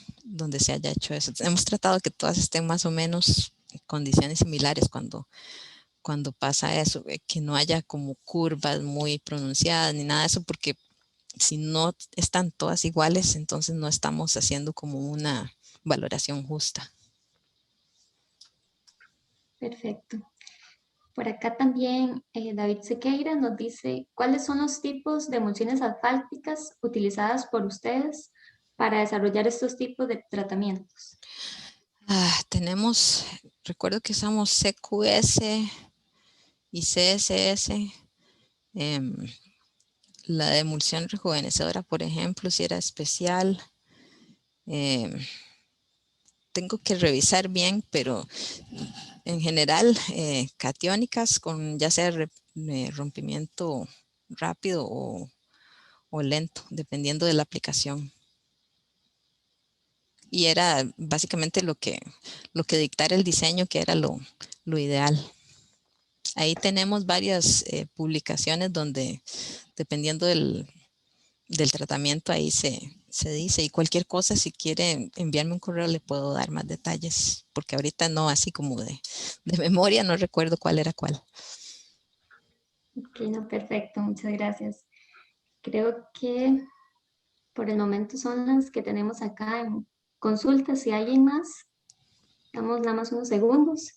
hecho eso. Hemos tratado que todas estén más o menos en condiciones similares cuando pasa eso, que no haya como curvas muy pronunciadas ni nada de eso, porque si no están todas iguales, entonces no estamos haciendo como una valoración justa. Perfecto. Por acá también David Sequeira nos dice, ¿cuáles son los tipos de emulsiones asfálticas utilizadas por ustedes para desarrollar estos tipos de tratamientos? Recuerdo que usamos CQS y CSS. La de emulsión rejuvenecedora, por ejemplo, si era especial. Tengo que revisar bien, pero en general catiónicas con ya sea rompimiento rápido o lento, dependiendo de la aplicación. Y era básicamente lo que dictara el diseño, que era lo ideal. Ahí tenemos varias publicaciones donde, dependiendo del tratamiento, ahí se dice. Y cualquier cosa, si quiere enviarme un correo, le puedo dar más detalles, porque ahorita no, así como de memoria, no recuerdo cuál era cuál. Ok, no, perfecto, muchas gracias. Creo que por el momento son las que tenemos acá en consulta. Si hay alguien más, damos nada más unos segundos.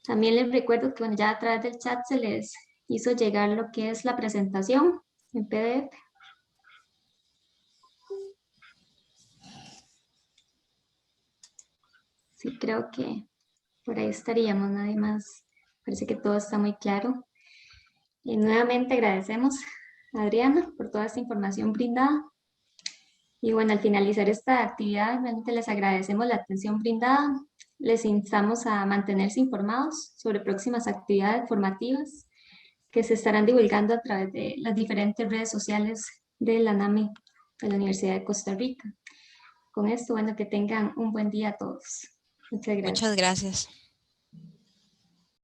También les recuerdo que bueno, ya a través del chat se les hizo llegar lo que es la presentación en PDF. Sí, creo que por ahí estaríamos, nadie más. Parece que todo está muy claro. Y nuevamente agradecemos a Adriana por toda esta información brindada. Y bueno, al finalizar esta actividad, realmente les agradecemos la atención brindada. Les instamos a mantenerse informados sobre próximas actividades formativas que se estarán divulgando a través de las diferentes redes sociales de la NAMI de la Universidad de Costa Rica. Con esto, bueno, que tengan un buen día a todos. Muchas Muchas gracias. gracias.